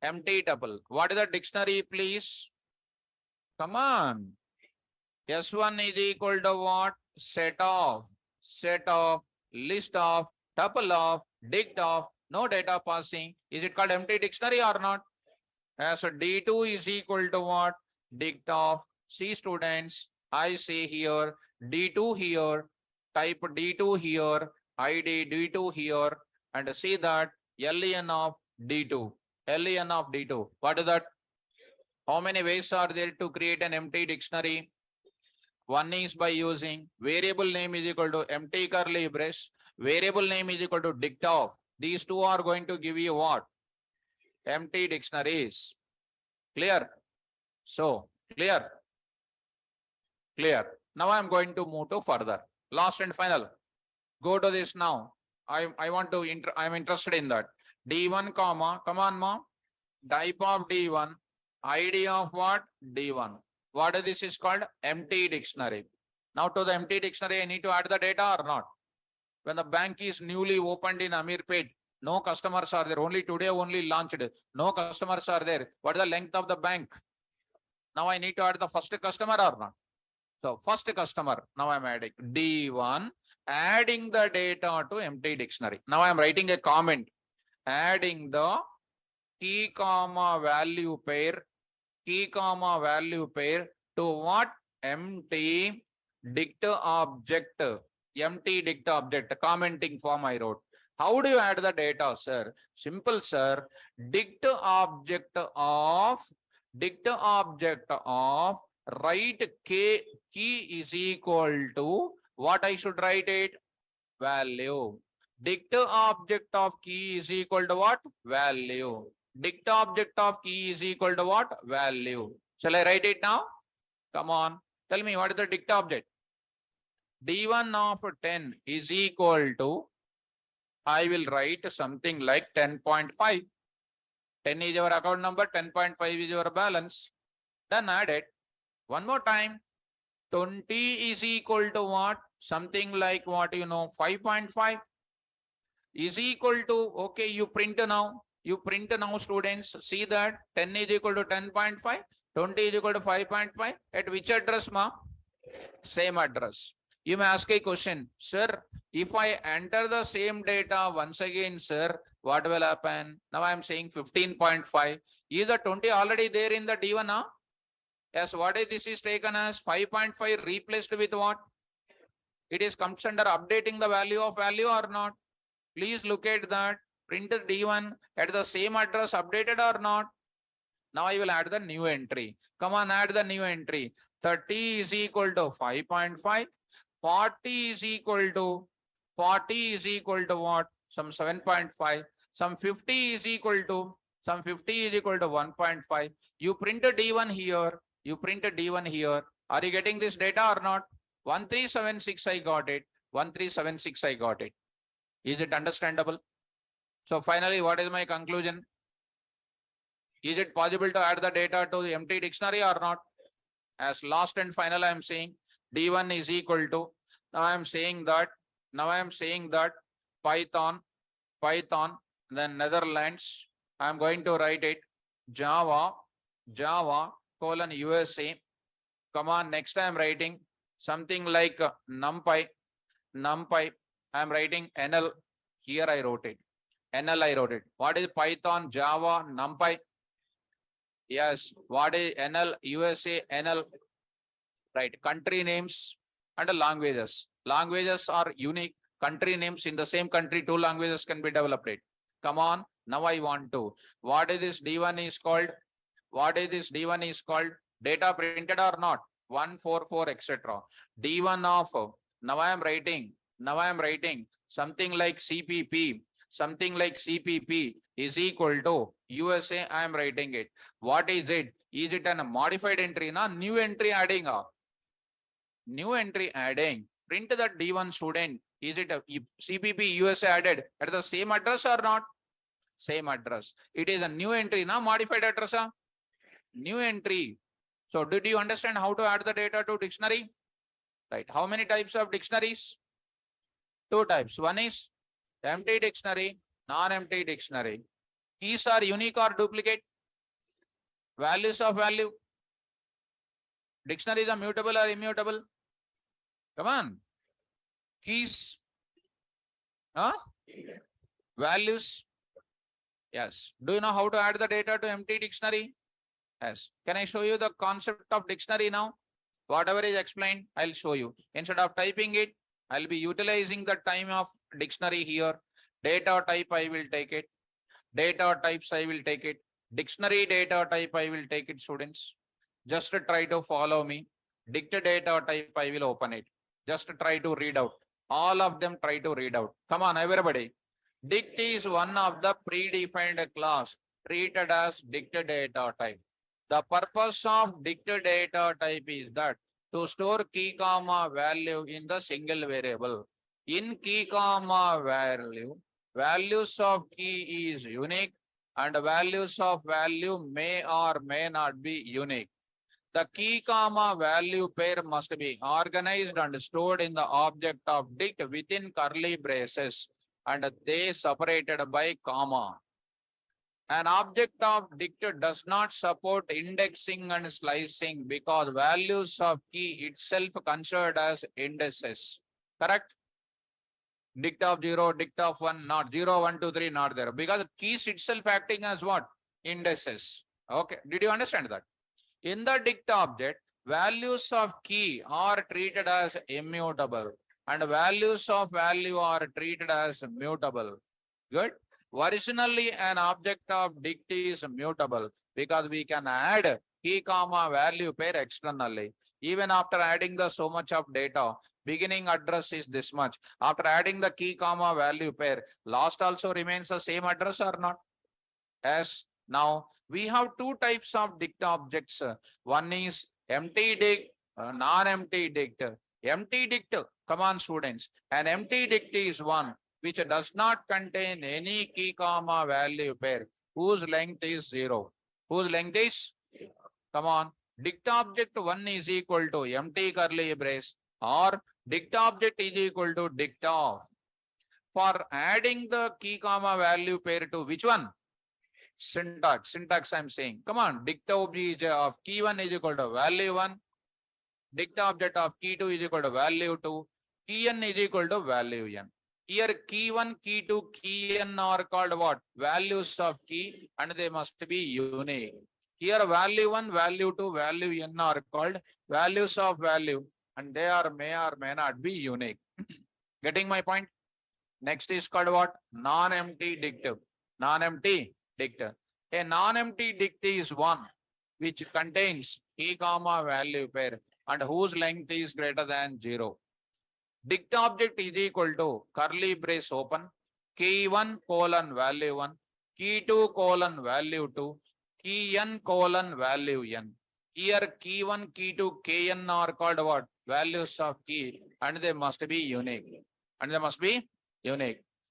Empty tuple. What is the dictionary, please? Come on. S1 is equal to what? Set of, list of, tuple of, dict of, no data passing. Is it called empty dictionary or not? So D2 is equal to what? Dict of. See, students, I say here, D2 here, type D2 here, ID D2 here, and see that LEN of D2. LEN of D2. What is that? How many ways are there to create an empty dictionary? One is by using variable name is equal to empty curly brace, variable name is equal to dict of. These two are going to give you what? Empty dictionaries. Clear? So, clear? Clear. Now I am going to move to further. Last and final. Go to this now. I'm interested in that. D1 comma, come on, ma. Type of D1, ID of what? D1. What is this is called? Empty dictionary. Now to the empty dictionary, I need to add the data or not? When the bank is newly opened in Amirpet, no customers are there. Only today only launched. No customers are there. What is the length of the bank? Now I need to add the first customer or not? So first customer, now I'm adding D1, adding the data to empty dictionary. Now I'm writing a comment, adding the key comma value pair to what? Empty dict object, commenting form I wrote. How do you add the data, sir? Simple, sir. Dict object of write key is equal to what I should write it? Value. Dict object of key is equal to what? Value. Dict object of key is equal to what? Value. Shall I write it now? Come on. Tell me what is the dict object? D1 of 10 is equal to, I will write something like 10.5. 10 is your account number, 10.5 is your balance. Then add it. One more time. 20 is equal to what? Something like what 5.5 is equal to, okay, you print now, students. See that 10 is equal to 10.5, 20 is equal to 5.5. At which address, ma? Same address. You may ask a question, sir, if I enter the same data once again, sir, what will happen? Now I am saying 15.5. Is the 20 already there in the D1? Huh? Yes, what is this is taken as 5.5 replaced with what? It is comes under updating the value of value or not? Please look at that. Printed D1 at the same address updated or not? Now I will add the new entry. Come on, add the new entry. 30 is equal to 5.5. 40 is equal to what? Some 7.5. Some 50 is equal to Some 50 is equal to 1.5. You print a D1 here. You print a D1 here. Are you getting this data or not? 1376 I got it. 1376 I got it. Is it understandable? So finally, what is my conclusion? Is it possible to add the data to the empty dictionary or not? As last and final, I am saying D1 is equal to, now I am saying that Python, then Netherlands, I am going to write it Java colon USA. Come on, next I am writing something like NumPy. I am writing NL. Here I wrote it. NL I wrote it. What is Python, Java, NumPy? Yes. What is NL, USA, NL? Right. Country names and languages. Languages are unique. Country names in the same country, two languages can be developed. Come on. Now I want to. What is this D1 is called? What is this D1 is called? Data printed or not? 144, etc. D1 of, now I am writing something like CPP. Something like CPP is equal to USA. I am writing it. What is it? Is it a modified entry? Na new entry adding? New entry adding. Print that D1 student. Is it a CPP USA added at the same address or not? Same address. It is a new entry, na modified address. New entry. So did you understand how to add the data to dictionary? Right. How many types of dictionaries? Two types. One is empty dictionary, non-empty dictionary. Keys are unique or duplicate? Values of value. Dictionaries are mutable or immutable? Come on. Keys. Huh? Values. Yes. Do you know how to add the data to empty dictionary? Yes. Can I show you the concept of dictionary now? Whatever is explained, I'll show you. Instead of typing it, I'll be utilizing the time of dictionary here. Data type, I will take it. Data types, I will take it. Dictionary data type, I will take it, students. Just try to follow me. Dict data type, I will open it. Just try to read out. All of them try to read out. Come on, everybody. Dict is one of the predefined class treated as dict data type. The purpose of dict data type is that to store key comma value in the single variable. In key comma value, values of key is unique and values of value may or may not be unique. The key comma value pair must be organized and stored in the object of dict within curly braces and they separated by comma. An object of dict does not support indexing and slicing because values of key itself considered as indices. Correct? Dict of 0, dict of 1, not 0, 1, 2, 3, not there. Because keys itself acting as what? Indices. Okay. Did you understand that? In the dict object, values of key are treated as immutable and values of value are treated as mutable. Good. Originally, an object of dict is mutable because we can add key comma value pair externally. Even after adding the so much of data, beginning address is this much. After adding the key comma value pair, last also remains the same address or not? Yes. Now we have two types of dict objects. One is empty dict, non-empty dict. Empty dict, come on students, an empty dict is one which does not contain any key comma value pair whose length is 0. Whose length is? Come on. Dict object 1 is equal to empty curly brace or dict object is equal to dict of. For adding the key comma value pair to which one? Syntax I'm saying. Come on. Dict object of key 1 is equal to value 1. Dict object of key 2 is equal to value 2. Key n is equal to value n. Here key 1, key 2, key n are called what? Values of key and they must be unique. Here value 1, value 2, value n are called values of value and they are may or may not be unique. Getting my point? Next is called what? Non-empty dict. Non-empty dict. A non-empty dict is one which contains key comma value pair and whose length is greater than 0. Dict object is equal to curly brace open, key 1 colon value 1, key 2 colon value 2, key n colon value n. Here key 1, key 2, kn are called what? Values of key, and they must be unique.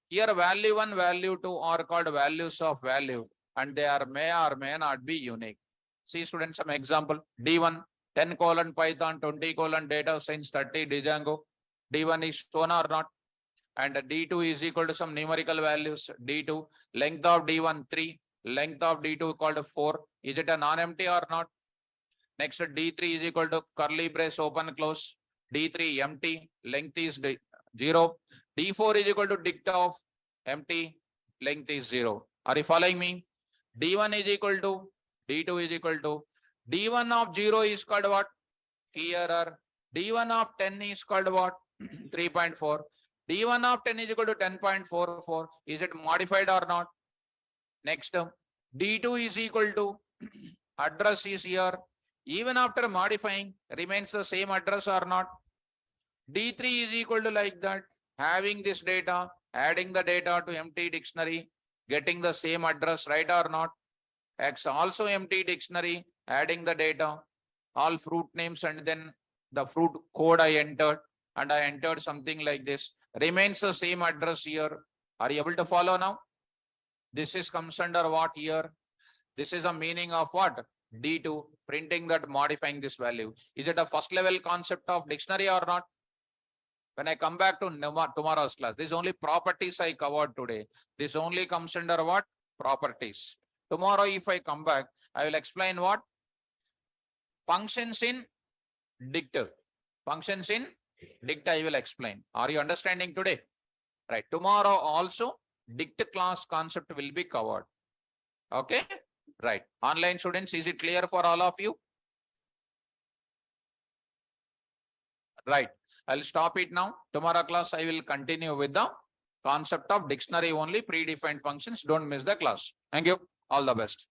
Here value 1, value 2 are called values of value, and they are may or may not be unique. See students, some example. D1, 10 colon Python, 20 colon data science, 30 Django. D1 is shown or not? And D2 is equal to some numerical values. D2, length of D1, 3, length of D2 called 4. Is it a non-empty or not? Next, D3 is equal to curly brace open close. D3 empty, length is 0. D4 is equal to dict of empty, length is 0. Are you following me? D1 is equal to, D2 is equal to, D1 of 0 is called what? Key error. D1 of 10 is called what? 3.4. D1 of 10 is equal to 10.44. Is it modified or not? Next, D2 is equal to, address is here. Even after modifying, remains the same address or not? D3 is equal to like that, having this data, adding the data to empty dictionary, getting the same address, right or not? X also empty dictionary, adding the data, all fruit names, and then the fruit code I entered, and I entered something like this, remains the same address here. Are you able to follow now? This is comes under what here? This is a meaning of what? D2, printing that, modifying this value. Is it a first level concept of dictionary or not? When I come back to tomorrow's class, this is only properties I covered today. This only comes under what? Properties. Tomorrow, if I come back, I will explain what? Functions in dict. Functions in dict I will explain. Are you understanding today? Right. Tomorrow also, dict class concept will be covered. Okay. Right. Online students, is it clear for all of you? Right. I'll stop it now. Tomorrow class, I will continue with the concept of dictionary only, predefined functions. Don't miss the class. Thank you. All the best.